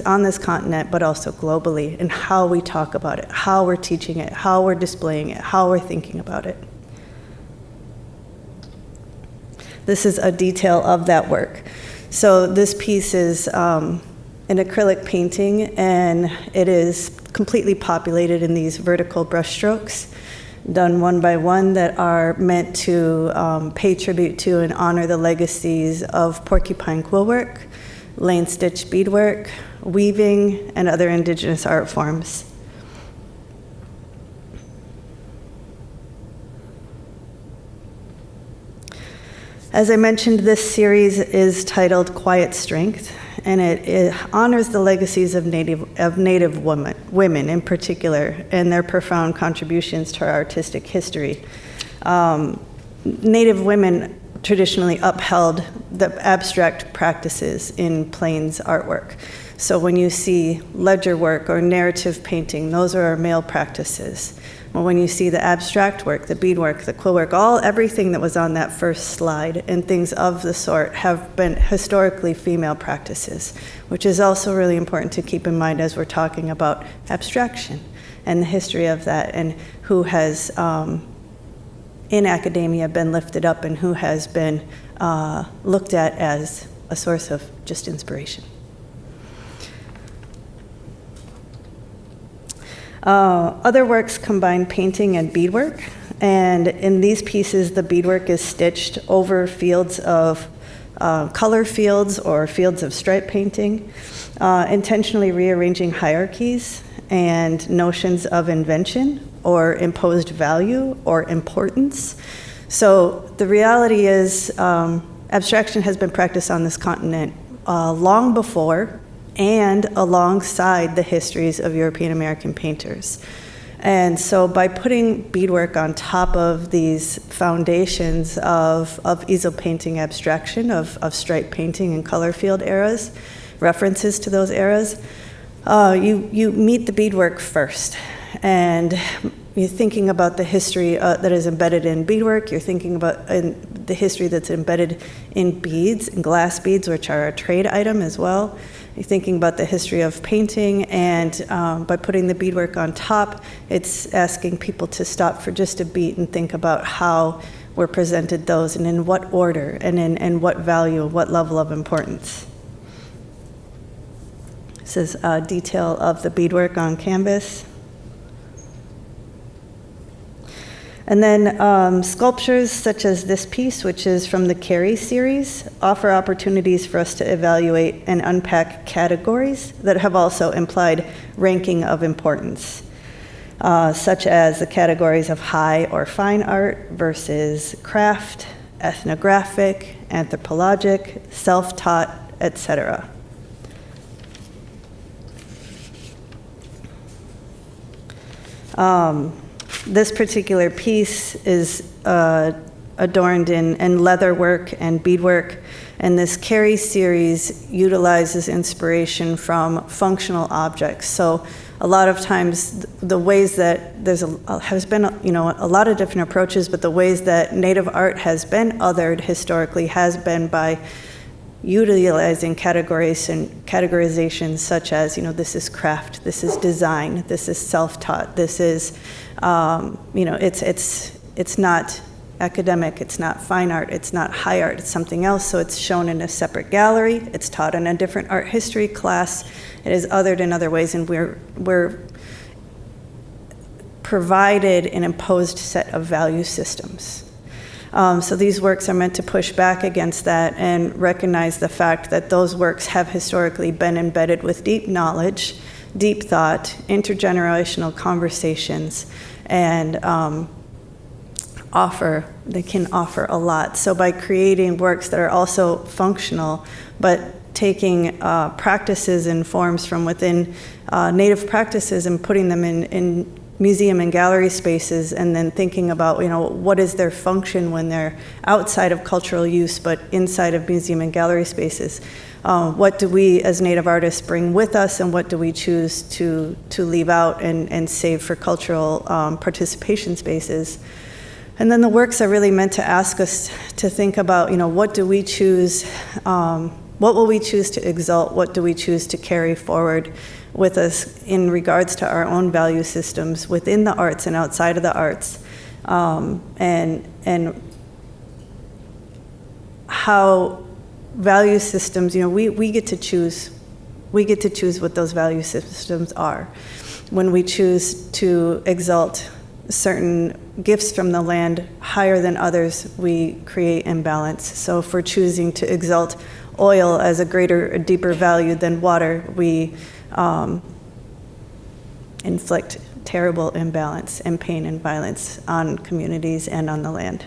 on this continent, but also globally, and how we talk about it, how we're teaching it, how we're displaying it, how we're thinking about it. This is a detail of that work. So this piece is an acrylic painting, and it is completely populated in these vertical brushstrokes, done one by one, that are meant to pay tribute to and honor the legacies of porcupine quill work, lane stitch beadwork, weaving, and other indigenous art forms. As I mentioned, this series is titled Quiet Strength, and it honors the legacies of Native women in particular, and their profound contributions to our artistic history. Native women traditionally upheld the abstract practices in Plains artwork. So when you see ledger work or narrative painting, those are our male practices. Well, when you see the abstract work, the beadwork, the quill work, everything that was on that first slide and things of the sort have been historically female practices, which is also really important to keep in mind as we're talking about abstraction and the history of that, and who has in academia been lifted up and who has been looked at as a source of just inspiration. Other works combine painting and beadwork, and in these pieces the beadwork is stitched over fields of color fields or fields of stripe painting, intentionally rearranging hierarchies and notions of invention or imposed value or importance. So the reality is abstraction has been practiced on this continent long before and alongside the histories of European American painters. And so by putting beadwork on top of these foundations of easel painting abstraction, of stripe painting and color field eras, references to those eras, you meet the beadwork first. And you're thinking about the history that is embedded in beadwork, you're thinking about the history that's embedded in beads, and glass beads, which are a trade item as well. You're thinking about the history of painting, and by putting the beadwork on top, it's asking people to stop for just a beat and think about how were presented those, and in what order, and in what value, what level of importance. This is a detail of the beadwork on canvas. And then sculptures such as this piece, which is from the Carey series, offer opportunities for us to evaluate and unpack categories that have also implied ranking of importance, such as the categories of high or fine art versus craft, ethnographic, anthropologic, self-taught, etc. This particular piece is adorned in leather work and beadwork, and this Carey series utilizes inspiration from functional objects. So a lot of times the ways that has been a lot of different approaches, but the ways that Native art has been othered historically has been by utilizing categorizations such as, this is craft, this is design, this is self-taught, this is, it's not academic, it's not fine art, it's not high art, it's something else, so it's shown in a separate gallery, it's taught in a different art history class, it is othered in other ways, and we're provided an imposed set of value systems. So these works are meant to push back against that and recognize the fact that those works have historically been embedded with deep knowledge, deep thought, intergenerational conversations, and they can offer a lot. So by creating works that are also functional, but taking practices and forms from within Native practices and putting them in museum and gallery spaces, and then thinking about, what is their function when they're outside of cultural use but inside of museum and gallery spaces. What do we as Native artists bring with us, and what do we choose to leave out and save for cultural participation spaces? And then the works are really meant to ask us to think about, what do we choose, what will we choose to exalt, what do we choose to carry forward with us in regards to our own value systems within the arts and outside of the arts, and how value systems, we get to choose what those value systems are. When we choose to exalt certain gifts from the land higher than others, we create imbalance. So if we're choosing to exalt oil as a deeper value than water, we inflict terrible imbalance and pain and violence on communities and on the land.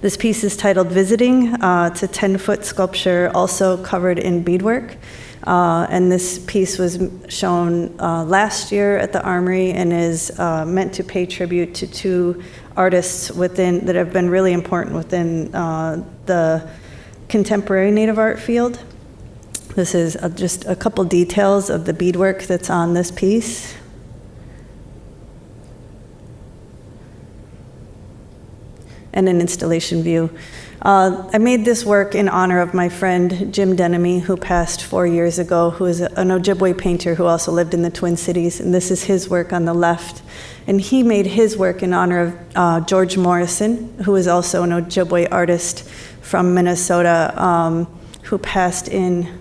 This piece is titled Visiting. It's a 10-foot sculpture also covered in beadwork. And this piece was shown last year at the Armory and is meant to pay tribute to two artists that have been really important within the contemporary Native art field. This is just a couple details of the beadwork that's on this piece. And an installation view. I made this work in honor of my friend Jim Denemy, who passed 4 years ago, who is an Ojibwe painter who also lived in the Twin Cities, and this is his work on the left. And he made his work in honor of George Morrison, who is also an Ojibwe artist from Minnesota, who passed in,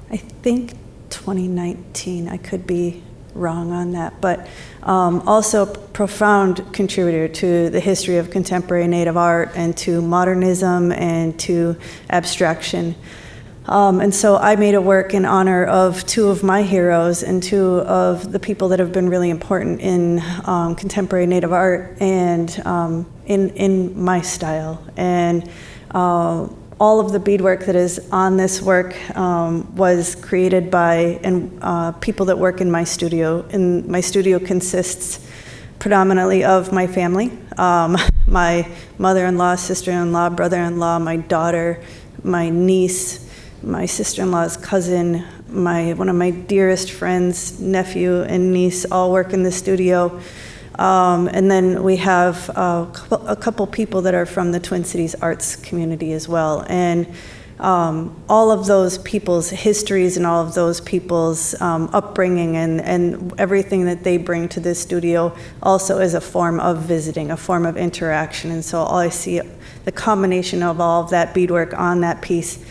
I think, 2019. I could be wrong on that, but also a profound contributor to the history of contemporary Native art and to modernism and to abstraction. And so I made a work in honor of two of my heroes and two of the people that have been really important in contemporary Native art and in my style. And all of the beadwork that is on this work was created by people that work in my studio. And my studio consists predominantly of my family, my mother-in-law, sister-in-law, brother-in-law, my daughter, my niece, my sister-in-law's cousin, one of my dearest friends, nephew and niece all work in the studio. And then we have a couple people that are from the Twin Cities arts community as well. And all of those people's histories and all of those people's upbringing and everything that they bring to this studio also is a form of visiting, a form of interaction. And so I see the combination of all of that beadwork on that piece.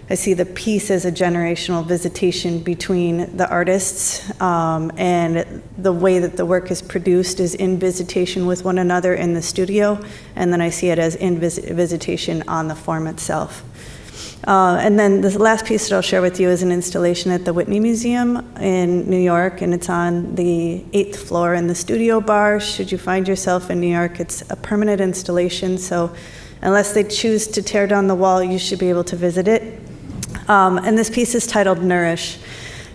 I see the piece as a generational visitation between the artists, and the way that the work is produced is in visitation with one another in the studio, and then I see it as in visitation on the form itself. And then the last piece that I'll share with you is an installation at the Whitney Museum in New York, and it's on the 8th floor in the studio bar. Should you find yourself in New York, it's a permanent installation, so unless they choose to tear down the wall, you should be able to visit it. And this piece is titled Nourish.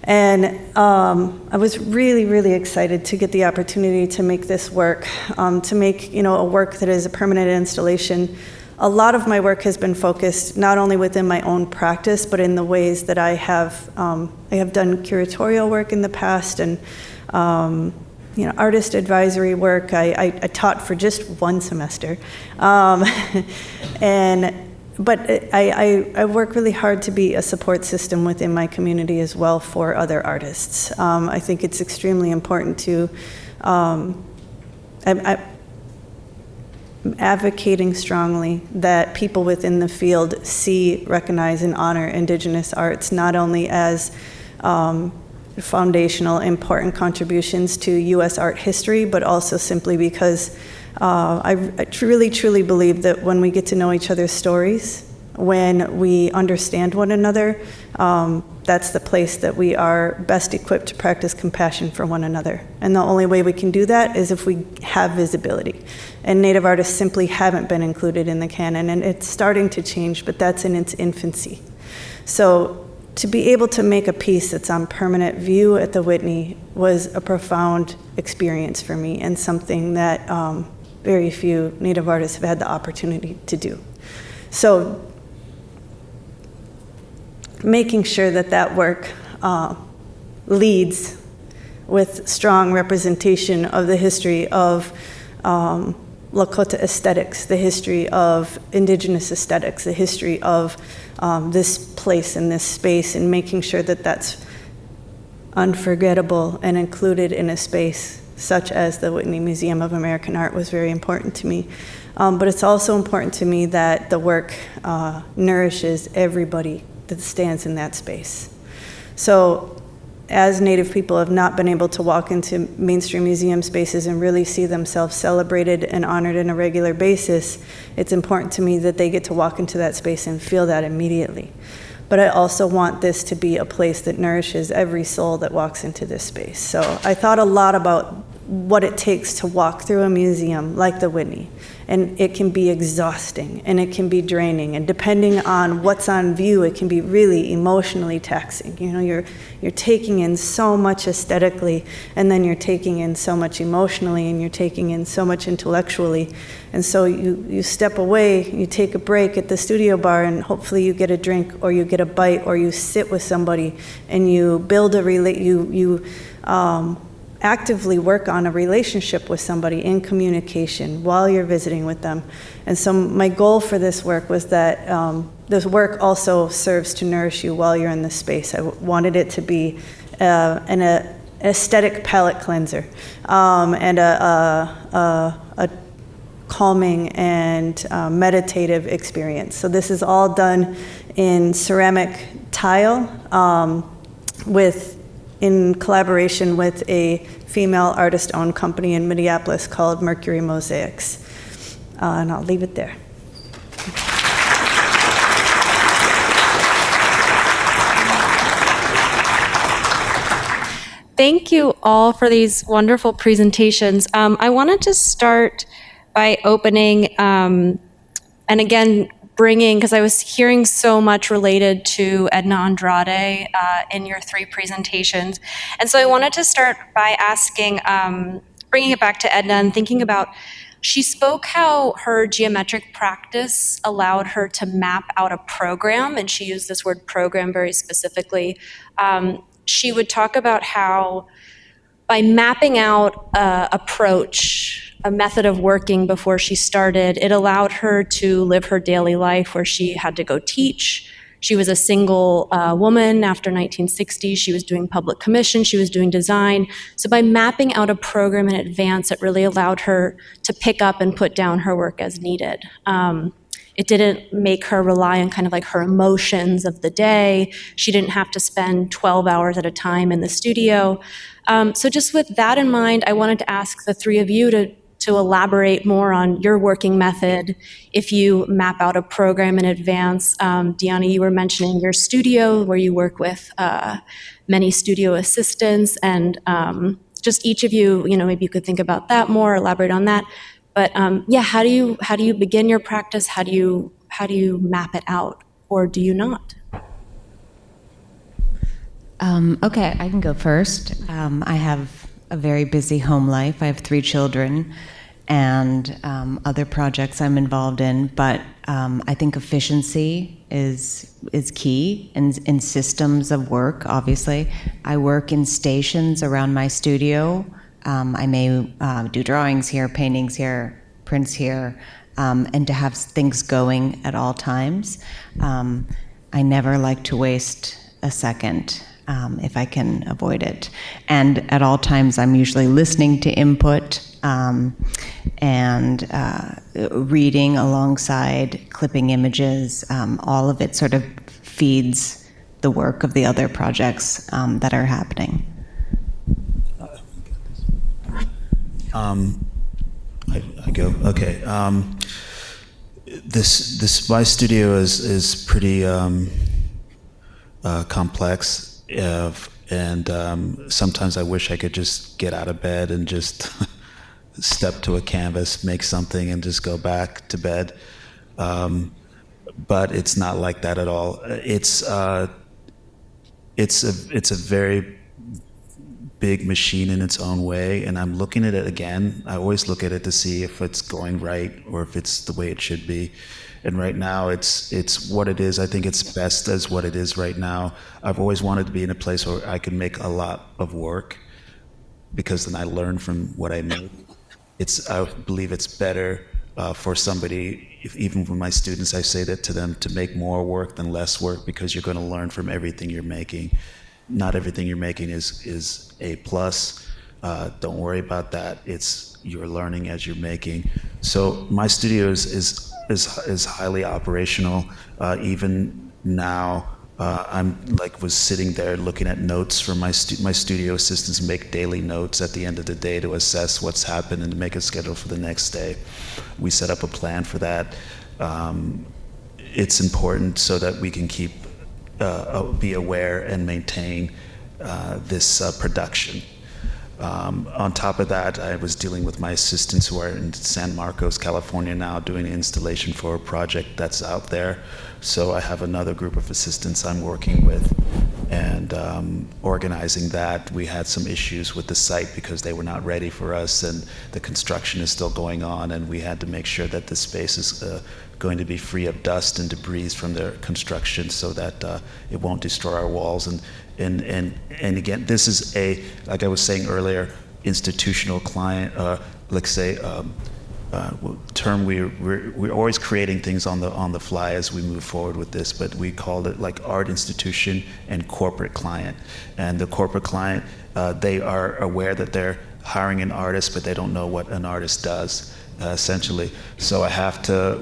And I was really, really excited to get the opportunity to make this work, to make a work that is a permanent installation. A lot of my work has been focused not only within my own practice, but in the ways that I have done curatorial work in the past and artist advisory work. I taught for just one semester. But I work really hard to be a support system within my community as well for other artists. I think it's extremely important to, I'm advocating strongly that people within the field see, recognize, and honor Indigenous arts, not only as foundational, important contributions to U.S. art history, but also simply because I truly, truly believe that when we get to know each other's stories, when we understand one another, that's the place that we are best equipped to practice compassion for one another. And the only way we can do that is if we have visibility. And Native artists simply haven't been included in the canon, and it's starting to change, but that's in its infancy. So to be able to make a piece that's on permanent view at the Whitney was a profound experience for me, and something that very few Native artists have had the opportunity to do. So making sure that that work leads with strong representation of the history of Lakota aesthetics, the history of Indigenous aesthetics, the history of this place and this space, and making sure that that's unforgettable and included in a space such as the Whitney Museum of American Art was very important to me. But it's also important to me that the work nourishes everybody that stands in that space. So as Native people have not been able to walk into mainstream museum spaces and really see themselves celebrated and honored on a regular basis, it's important to me that they get to walk into that space and feel that immediately. But I also want this to be a place that nourishes every soul that walks into this space. So I thought a lot about what it takes to walk through a museum like the Whitney. And it can be exhausting, and it can be draining, and depending on what's on view, it can be really emotionally taxing. You know, you're taking in so much aesthetically, and then you're taking in so much emotionally, and you're taking in so much intellectually. And so you step away, you take a break at the studio bar, and hopefully you get a drink, or you get a bite, or you sit with somebody, and you build actively work on a relationship with somebody in communication while you're visiting with them. And so my goal for this work was that this work also serves to nourish you while you're in this space. I wanted it to be an aesthetic palate cleanser, and a calming and meditative experience. So this is all done in ceramic tile, in collaboration with a female artist-owned company in Minneapolis called Mercury Mosaics. And I'll leave it there. Thank you all for these wonderful presentations. I wanted to start by opening, and again, bringing, because I was hearing so much related to Edna Andrade in your three presentations. And so I wanted to start by asking, bringing it back to Edna and thinking about, she spoke how her geometric practice allowed her to map out a program, and she used this word program very specifically. She would talk about how by mapping out an approach, a method of working before she started, it allowed her to live her daily life where she had to go teach. She was a single woman after 1960. She was doing public commission. She was doing design. So by mapping out a program in advance, it really allowed her to pick up and put down her work as needed. It didn't make her rely on kind of like her emotions of the day. She didn't have to spend 12 hours at a time in the studio. So just with that in mind, I wanted to ask the three of you to elaborate more on your working method if you map out a program in advance. Dyani, you were mentioning your studio where you work with many studio assistants, and just each of you, maybe you could think about that more, elaborate on that. But how do you begin your practice? How do you map it out, or do you not? Okay, I can go first. I have a very busy home life. I have 3 children and other projects I'm involved in, but I think efficiency is key in systems of work, obviously. I work in stations around my studio. I may do drawings here, paintings here, prints here, and to have things going at all times. I never like to waste a second if I can avoid it. And at all times, I'm usually listening to input and reading alongside, clipping images. All of it sort of feeds the work of the other projects that are happening. I go. Okay. This my studio is pretty complex, and sometimes I wish I could just get out of bed and just step to a canvas, make something, and just go back to bed. But it's not like that at all. It's a very big machine in its own way, and I'm looking at it again. I always look at it to see if it's going right or if it's the way it should be. And right now, it's what it is. I think it's best as what it is right now. I've always wanted to be in a place where I can make a lot of work, because then I learn from what I make. I believe it's better for somebody, even with my students, I say that to them, to make more work than less work, because you're going to learn from everything you're making. Not everything you're making is A+. Don't worry about that. You're learning as you're making. So my studio is highly operational. Even now, was sitting there looking at notes from my studio assistants make daily notes at the end of the day to assess what's happened and to make a schedule for the next day. We set up a plan for that. It's important so that we can be aware and maintain this production. On top of that, I was dealing with my assistants who are in San Marcos, California now, doing an installation for a project that's out there. So I have another group of assistants I'm working with and organizing that. We had some issues with the site because they were not ready for us, and the construction is still going on, and we had to make sure that the space is going to be free of dust and debris from the construction so that it won't destroy our walls. And again, this is a, like I was saying earlier, institutional client, let's say, term. We're always creating things on the fly as we move forward with this, but we called it like art institution and corporate client. And the corporate client, they are aware that they're hiring an artist, but they don't know what an artist does, essentially. So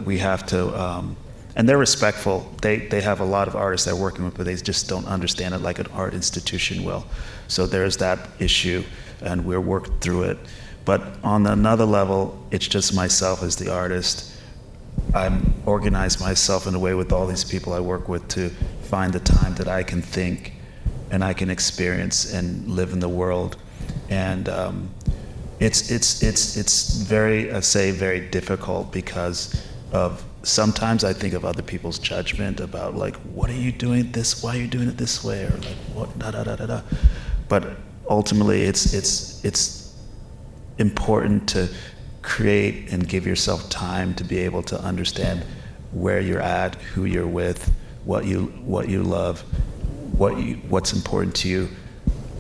we have to. And they're respectful. They have a lot of artists they're working with, but they just don't understand it like an art institution will. So there's that issue, and we're working through it. But on another level, it's just myself as the artist. I'm organized myself in a way with all these people I work with to find the time that I can think and I can experience and live in the world. And it's very, very difficult because of, sometimes I think of other people's judgment about like, what are you doing this? Why are you doing it this way? Or like, what, da da da da da. But ultimately, it's important to create and give yourself time to be able to understand where you're at, who you're with, what you love, what's important to you,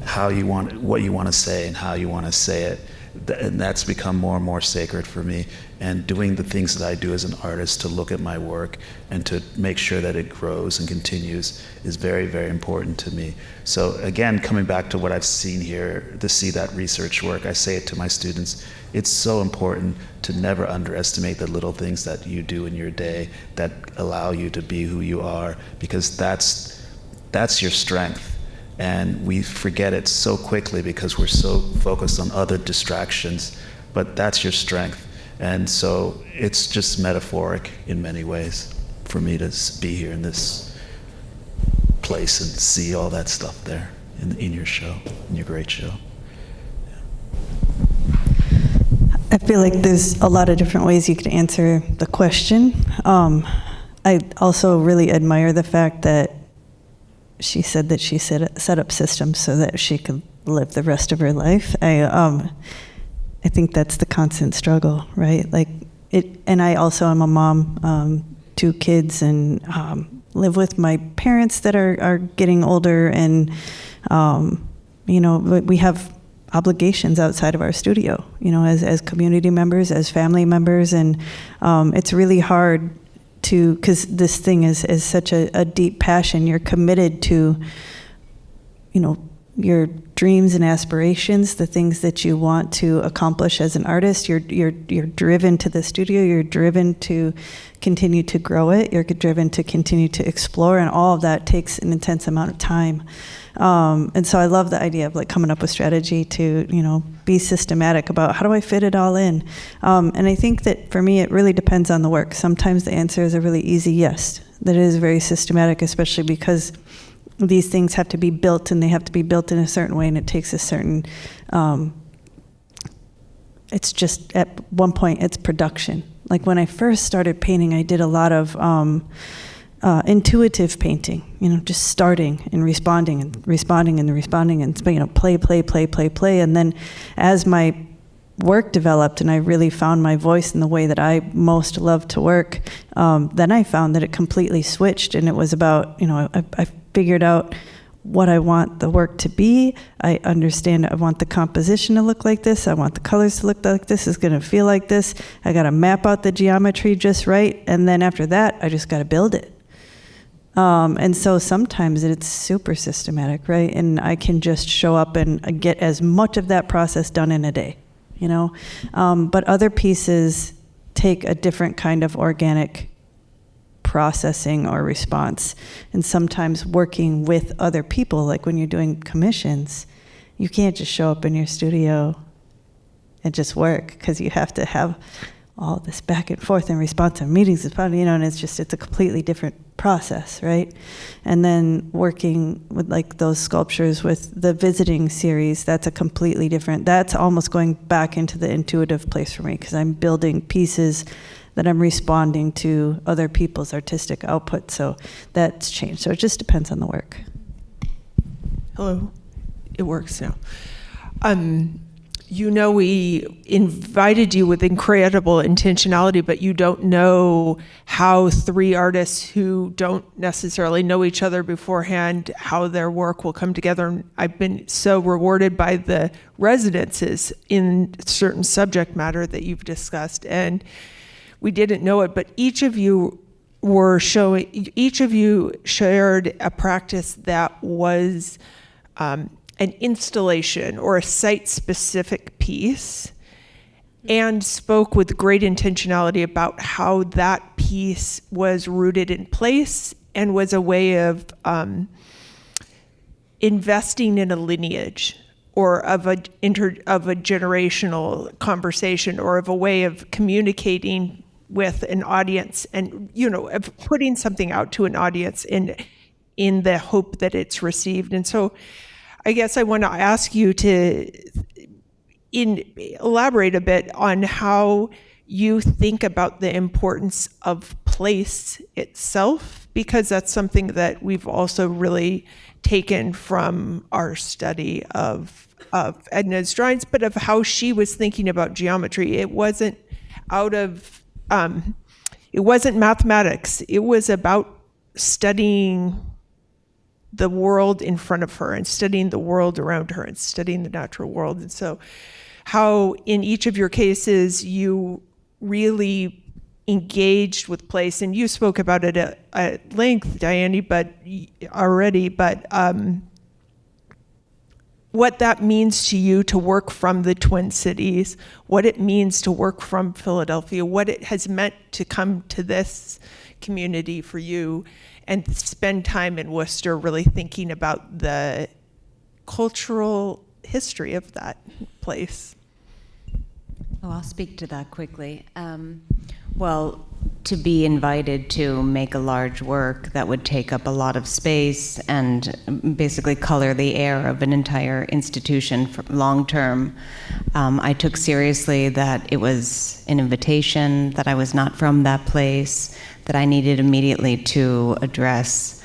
what you want to say, and how you want to say it. And that's become more and more sacred for me. And doing the things that I do as an artist, to look at my work and to make sure that it grows and continues, is very, very important to me. So again, coming back to what I've seen here, to see that research work, I say it to my students, it's so important to never underestimate the little things that you do in your day that allow you to be who you are, because that's your strength. And we forget it so quickly because we're so focused on other distractions, but that's your strength. And so it's just metaphoric in many ways for me to be here in this place and see all that stuff there in your show, in your great show. I feel like there's a lot of different ways you could answer the question. I also really admire the fact that she said that she set up systems so that she could live the rest of her life. I think that's the constant struggle, right? Like and I also am a mom, 2 kids, and live with my parents that are getting older, and we have obligations outside of our studio, as community members, as family members, and it's really hard because this thing is such a deep passion. You're committed to, your dreams and aspirations, the things that you want to accomplish as an artist. You're driven to the studio. You're driven to continue to grow it. You're driven to continue to explore, and all of that takes an intense amount of time. And so I love the idea of like coming up with strategy to, be systematic about how do I fit it all in. And I think that for me, it really depends on the work. Sometimes the answer is a really easy yes, that it is very systematic, especially because these things have to be built, and they have to be built in a certain way, and it takes a certain, it's just at one point it's production. Like when I first started painting, I did a lot of intuitive painting, just starting and responding and responding and responding and, play. And then as my work developed and I really found my voice in the way that I most love to work, then I found that it completely switched, and it was about, I figured out what I want the work to be. I understand I want the composition to look like this. I want the colors to look like this. It's going to feel like this. I got to map out the geometry just right. And then after that, I just got to build it. And so sometimes it's super systematic, right? And I can just show up and get as much of that process done in a day, But other pieces take a different kind of organic processing or response. And sometimes working with other people, like when you're doing commissions, you can't just show up in your studio and just work, because you have to have all this back and forth and response and meetings, and it's a completely different process, right? And then working with like those sculptures with the visiting series, that's a completely different, that's almost going back into the intuitive place for me, because I'm building pieces that I'm responding to other people's artistic output. So that's changed. So it just depends on the work. Hello, it works now. We invited you with incredible intentionality, but you don't know how three artists who don't necessarily know each other beforehand, how their work will come together. And I've been so rewarded by the resonances in certain subject matter that you've discussed. And we didn't know it, but each of you shared a practice that was an installation or a site-specific piece, and spoke with great intentionality about how that piece was rooted in place and was a way of investing in a lineage, or of a generational conversation, or of a way of communicating with an audience, and of putting something out to an audience in the hope that it's received. And so I guess I want to ask you to elaborate a bit on how you think about the importance of place itself, because that's something that we've also really taken from our study of Edna's drawings, but of how she was thinking about geometry. It wasn't it wasn't mathematics. It was about studying the world in front of her and studying the world around her and studying the natural world. And so how in each of your cases you really engaged with place, and you spoke about it at length, Dyani, but what that means to you to work from the Twin Cities, what it means to work from Philadelphia, what it has meant to come to this community for you and spend time in Worcester really thinking about the cultural history of that place. Oh, I'll speak to that quickly. Well, to be invited to make a large work that would take up a lot of space and basically color the air of an entire institution for long term, I took seriously that it was an invitation, that I was not from that place, that I needed immediately to address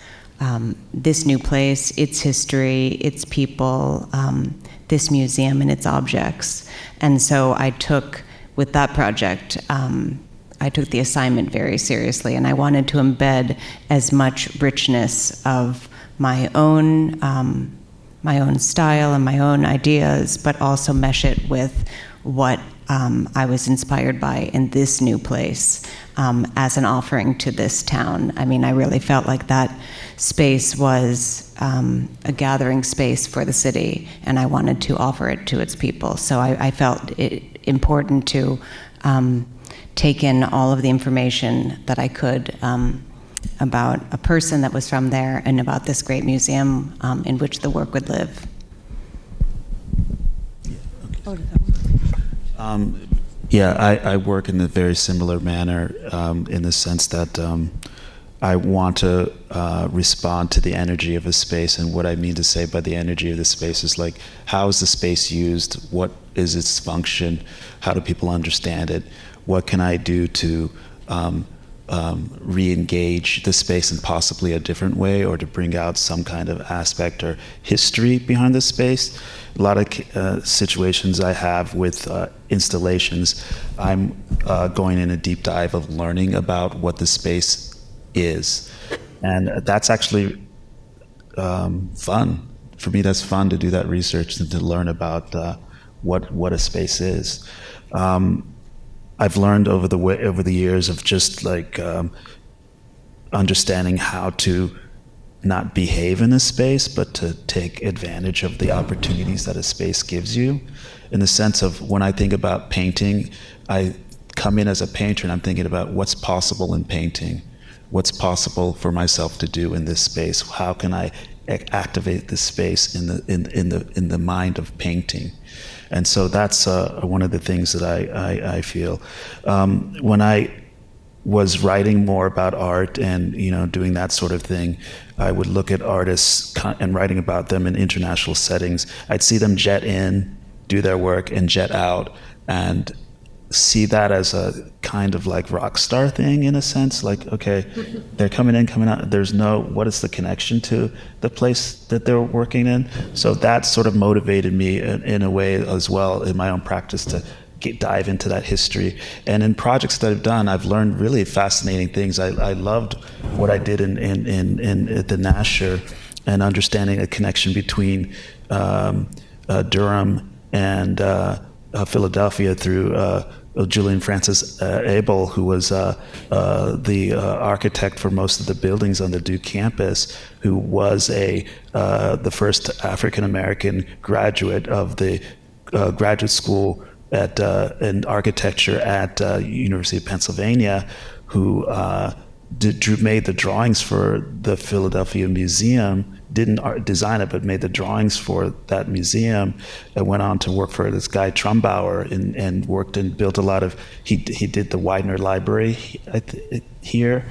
this new place, its history, its people, this museum and its objects. And so I took, with that project, I took the assignment very seriously, and I wanted to embed as much richness of my own style and my own ideas, but also mesh it with what I was inspired by in this new place as an offering to this town. I mean, I really felt like that space was a gathering space for the city, and I wanted to offer it to its people. So I felt it important to take in all of the information that I could about a person that was from there and about this great museum in which the work would live. I work in a very similar manner in the sense that I want to respond to the energy of a space, and what I mean to say by the energy of the space is like, how is the space used? What is its function? How do people understand it? What can I do to re-engage the space in possibly a different way, or to bring out some kind of aspect or history behind the space? A lot of situations I have with installations, I'm going in a deep dive of learning about what the space is. And that's actually fun. For me, that's fun to do that research and to learn about what a space is. I've learned over the years of just like understanding how to not behave in a space, but to take advantage of the opportunities that a space gives you. In the sense of, when I think about painting, I come in as a painter and I'm thinking about what's possible in painting, what's possible for myself to do in this space. How can I activate this space in the mind of painting? And so that's one of the things that I feel. When I was writing more about art and doing that sort of thing, I would look at artists and writing about them in international settings. I'd see them jet in, do their work, and jet out, and see that as a kind of like rock star thing in a sense. Like, okay, they're coming in, coming out. There's what is the connection to the place that they're working in? So that sort of motivated me in a way as well in my own practice to dive into that history. And in projects that I've done, I've learned really fascinating things. I loved what I did in the Nasher, and understanding a connection between Durham and Philadelphia through Julian Francis Abel, who was the architect for most of the buildings on the Duke campus, who was the first African-American graduate of the graduate school in architecture at University of Pennsylvania, who made the drawings for the Philadelphia Museum, didn't design it, but made the drawings for that museum, and went on to work for this guy Trumbauer, and worked and built a lot of, he did the Widener Library here,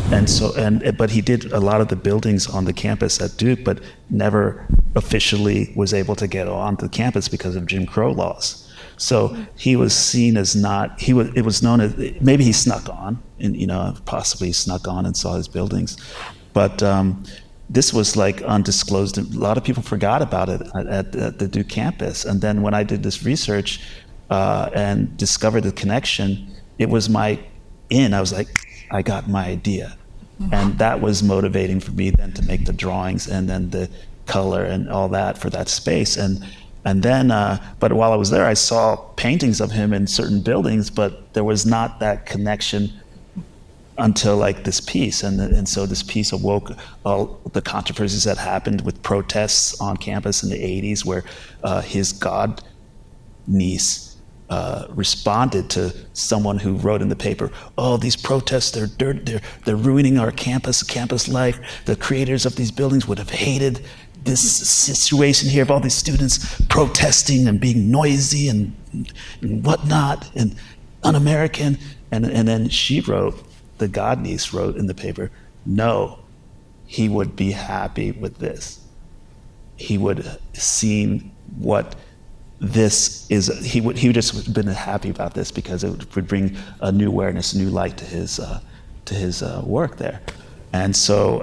but he did a lot of the buildings on the campus at Duke, but never officially was able to get onto the campus because of Jim Crow laws. So he was seen as it was known as, maybe he snuck on, and possibly snuck on and saw his buildings. But this was like undisclosed. A lot of people forgot about it at the Duke campus. And then when I did this research and discovered the connection, it was I was like, I got my idea. And that was motivating for me then to make the drawings and then the color and all that for that space. And then, but while I was there, I saw paintings of him in certain buildings, but there was not that connection until like this piece. And so this piece awoke all the controversies that happened with protests on campus in the 80s, where his god niece responded to someone who wrote in the paper, "Oh, these protests, they're ruining our campus life. The creators of these buildings would have hated this situation here of all these students protesting and being noisy and whatnot and un-American." And then she wrote, the god niece wrote in the paper, no, he would be happy with this. He would have seen what this is. He would just have been happy about this because it would bring a new awareness, a new light to his work there. And so,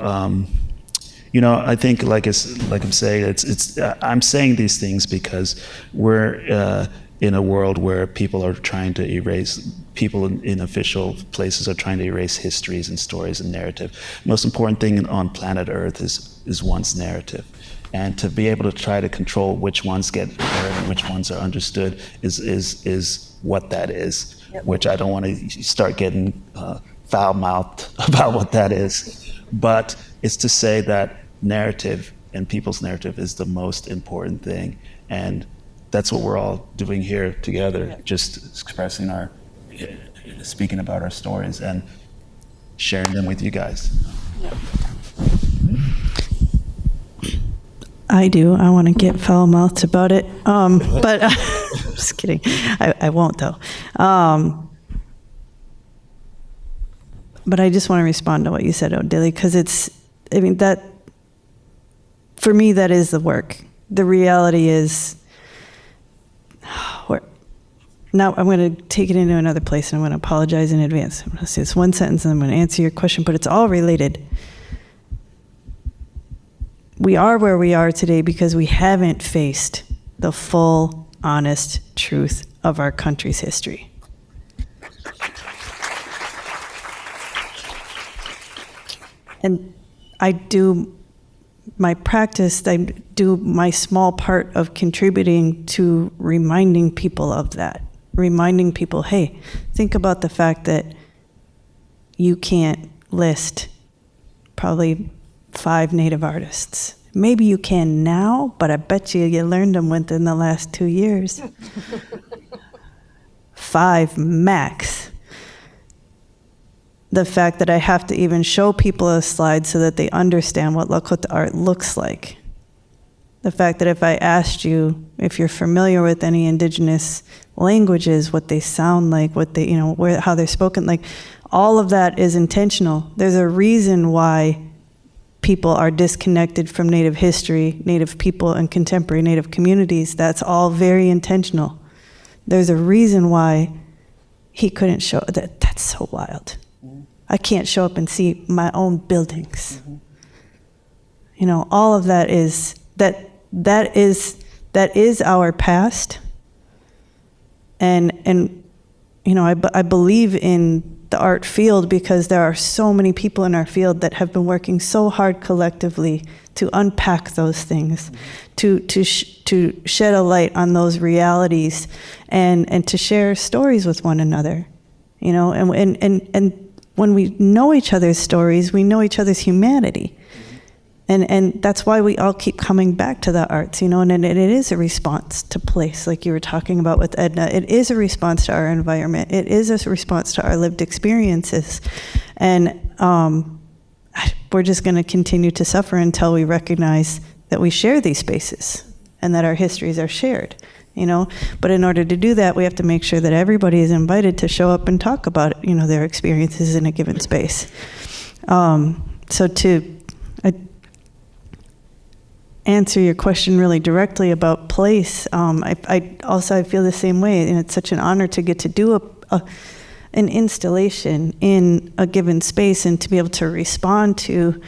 I think, like I'm saying, I'm saying these things because we're in a world where people are trying to erase, people in official places are trying to erase histories and stories and narrative. Most important thing on planet Earth is one's narrative. And to be able to try to control which ones get heard and which ones are understood is what that is, yep. Which I don't want to start getting foul-mouthed about what that is. But it's to say that narrative and people's narrative is the most important thing. And that's what we're all doing here together, yep. Just expressing speaking about our stories and sharing them with you guys. Yep. I do. I want to get foul-mouthed about it, but just kidding. I won't, though. But I just want to respond to what you said, Odili, because that, for me, that is the work. The reality is, now I'm going to take it into another place, and I'm going to apologize in advance. I'm going to say this one sentence, and I'm going to answer your question, but it's all related. We are where we are today because we haven't faced the full, honest truth of our country's history. And I do my practice, I do my small part of contributing to reminding people of that. Reminding people, hey, think about the fact that you can't list probably 5 Native artists. Maybe you can now, but I bet you learned them within the last 2 years. 5 max. The fact that I have to even show people a slide so that they understand what Lakota art looks like. The fact that if I asked you if you're familiar with any indigenous languages, what they sound like, what they, how they're spoken, like all of that is intentional. There's a reason why people are disconnected from Native history, Native people, and contemporary Native communities. That's all very intentional. There's a reason why he couldn't show that. That's so wild. I can't show up and see my own buildings. All of that is that is our past. And I believe in the art field because there are so many people in our field that have been working so hard collectively to unpack those things, to shed a light on those realities, and to share stories with one another, and when we know each other's stories, we know each other's humanity. And that's why we all keep coming back to the arts, and it is a response to place, like you were talking about with Edna. It is a response to our environment. It is a response to our lived experiences. And we're just going to continue to suffer until we recognize that we share these spaces and that our histories are shared, But in order to do that, we have to make sure that everybody is invited to show up and talk about, their experiences in a given space. Answer your question really directly about place. I feel the same way, and it's such an honor to get to do an installation in a given space and to be able to respond to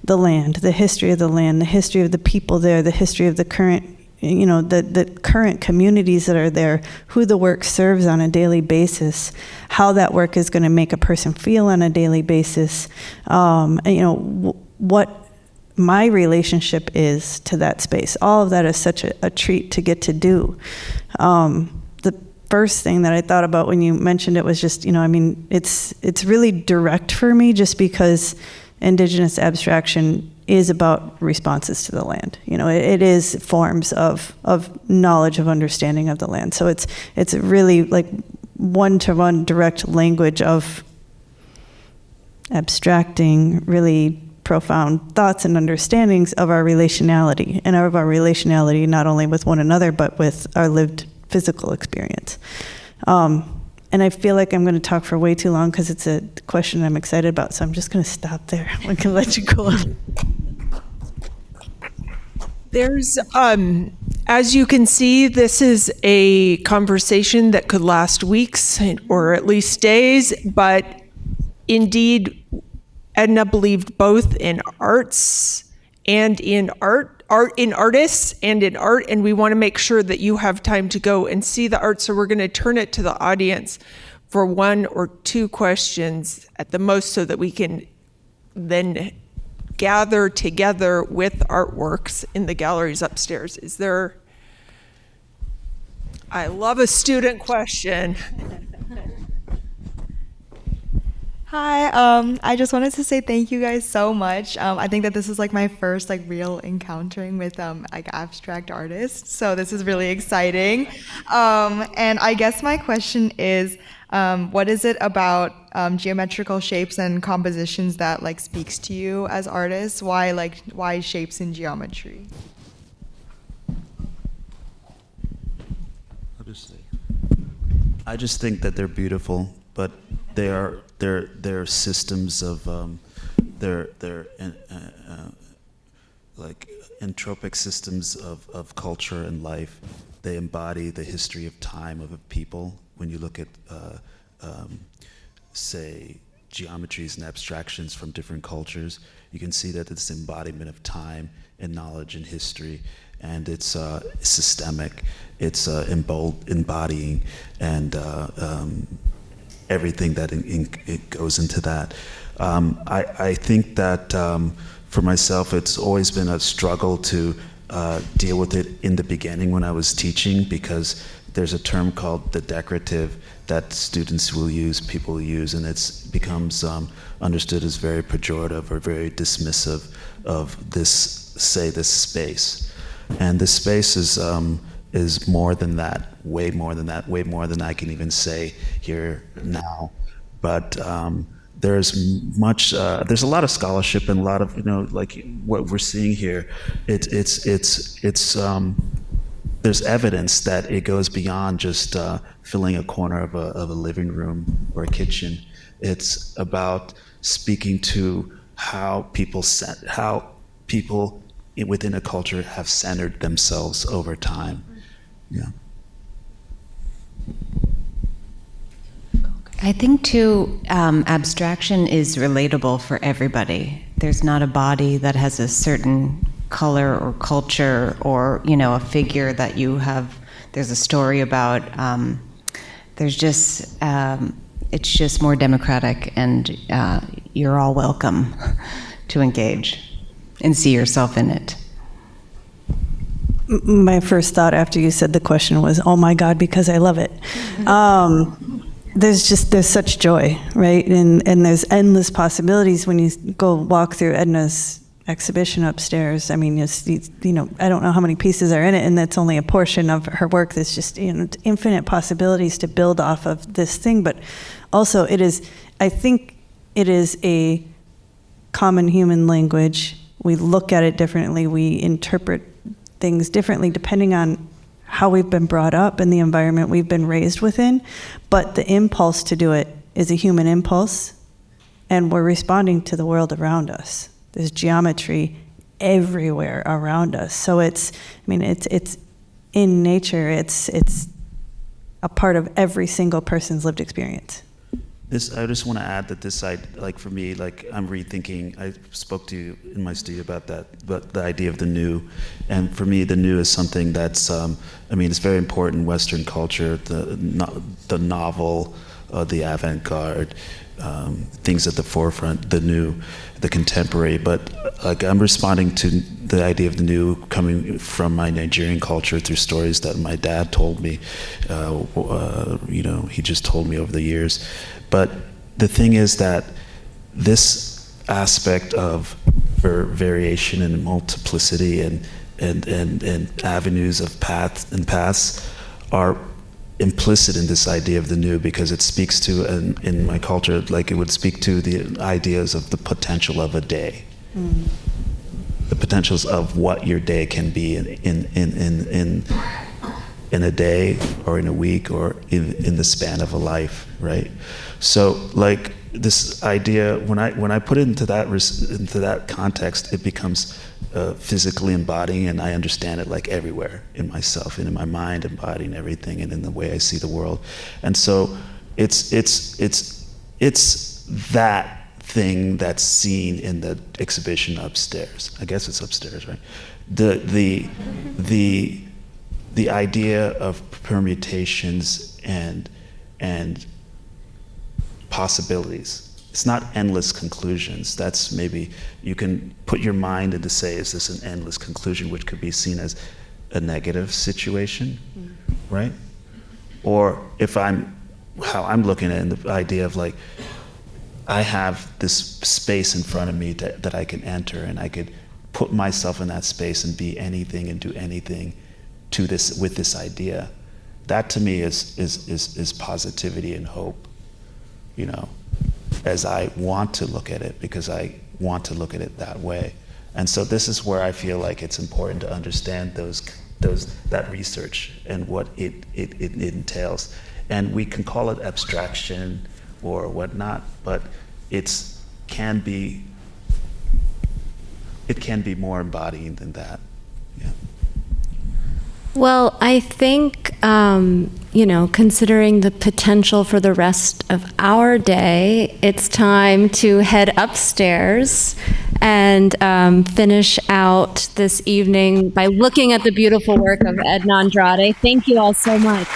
the land, the history of the land, the history of the people there, the history of the current, the current communities that are there, who the work serves on a daily basis, how that work is going to make a person feel on a daily basis, what my relationship is to that space. All of that is such a treat to get to do. The first thing that I thought about when you mentioned it was just, it's really direct for me just because Indigenous abstraction is about responses to the land. It is forms of knowledge, of understanding of the land. So it's really like one-to-one direct language of abstracting really profound thoughts and understandings of our relationality, and of our relationality not only with one another, but with our lived physical experience. And I feel like I'm going to talk for way too long because it's a question I'm excited about, so I'm just going to stop there. I can let you go on. There's, as you can see, this is a conversation that could last weeks or at least days, but indeed, Edna believed both in arts and in in artists and in art, and we want to make sure that you have time to go and see the art, so we're going to turn it to the audience for 1 or 2 questions at the most so that we can then gather together with artworks in the galleries upstairs. I love a student question. Hi, I just wanted to say thank you guys so much. I think that this is like my first real encountering with abstract artists, so this is really exciting. And I guess my question is, what is it about geometrical shapes and compositions that speaks to you as artists? Why shapes in geometry? I just think that they're beautiful, but they're systems of they're like entropic systems of culture and life. They embody the history of time of a people. When you look at say geometries and abstractions from different cultures, you can see that it's embodiment of time and knowledge and history, and it's systemic. It's embodying and everything that it goes into that. I think that for myself, it's always been a struggle to deal with it in the beginning when I was teaching, because there's a term called the decorative that students will use, people will use, and it becomes understood as very pejorative or very dismissive of this space. And this space is more than that, way more than I can even say here now. But there's a lot of scholarship and a lot of, like what we're seeing here. There's evidence that it goes beyond just filling a corner of a living room or a kitchen. It's about speaking to how people within a culture have centered themselves over time. Yeah. I think too, abstraction is relatable for everybody. There's not a body that has a certain color or culture or, a figure that you have, there's a story about. There's just, it's just more democratic, and you're all welcome to engage and see yourself in it. My first thought after you said the question was, oh my God, because I love it. There's such joy, right? And there's endless possibilities when you go walk through Edna's exhibition upstairs. I mean, I don't know how many pieces are in it, and that's only a portion of her work. There's just, infinite possibilities to build off of this thing. But also I think it is a common human language. We look at it differently. We interpret things differently depending on how we've been brought up and the environment we've been raised within, but the impulse to do it is a human impulse, and we're responding to the world around us. There's geometry everywhere around us, so it's in nature. It's a part of every single person's lived experience. I just want to add that this side, like for me, like I'm rethinking. I spoke to you in my studio about that, but the idea of the new, and for me, the new is something that's, it's very important in Western culture. The novel, the avant-garde, things at the forefront, the new, the contemporary. But like I'm responding to the idea of the new coming from my Nigerian culture through stories that my dad told me. He just told me over the years. But the thing is that this aspect of variation and multiplicity and avenues of paths are implicit in this idea of the new, because it speaks to, in my culture, like it would speak to the ideas of the potential of a day, the potentials of what your day can be in a day or in a week or in the span of a life, right? So like this idea, when I put it into that context, it becomes physically embodying, and I understand it like everywhere in myself and in my mind, embodying everything, and in the way I see the world. And so it's that thing that's seen in the exhibition upstairs. I guess it's upstairs, right? The idea of permutations and possibilities. It's not endless conclusions. That's maybe, you can put your mind into say, is this an endless conclusion, which could be seen as a negative situation, right? Or how I'm looking at it, the idea of like, I have this space in front of me that I can enter, and I could put myself in that space and be anything and do anything with this idea. That to me is positivity and hope, as I want to look at it, because I want to look at it that way. And so this is where I feel like it's important to understand that research and what it entails. And we can call it abstraction or whatnot, but it can be more embodying than that. Yeah. Well, I think, considering the potential for the rest of our day, it's time to head upstairs and finish out this evening by looking at the beautiful work of Edna Andrade. Thank you all so much.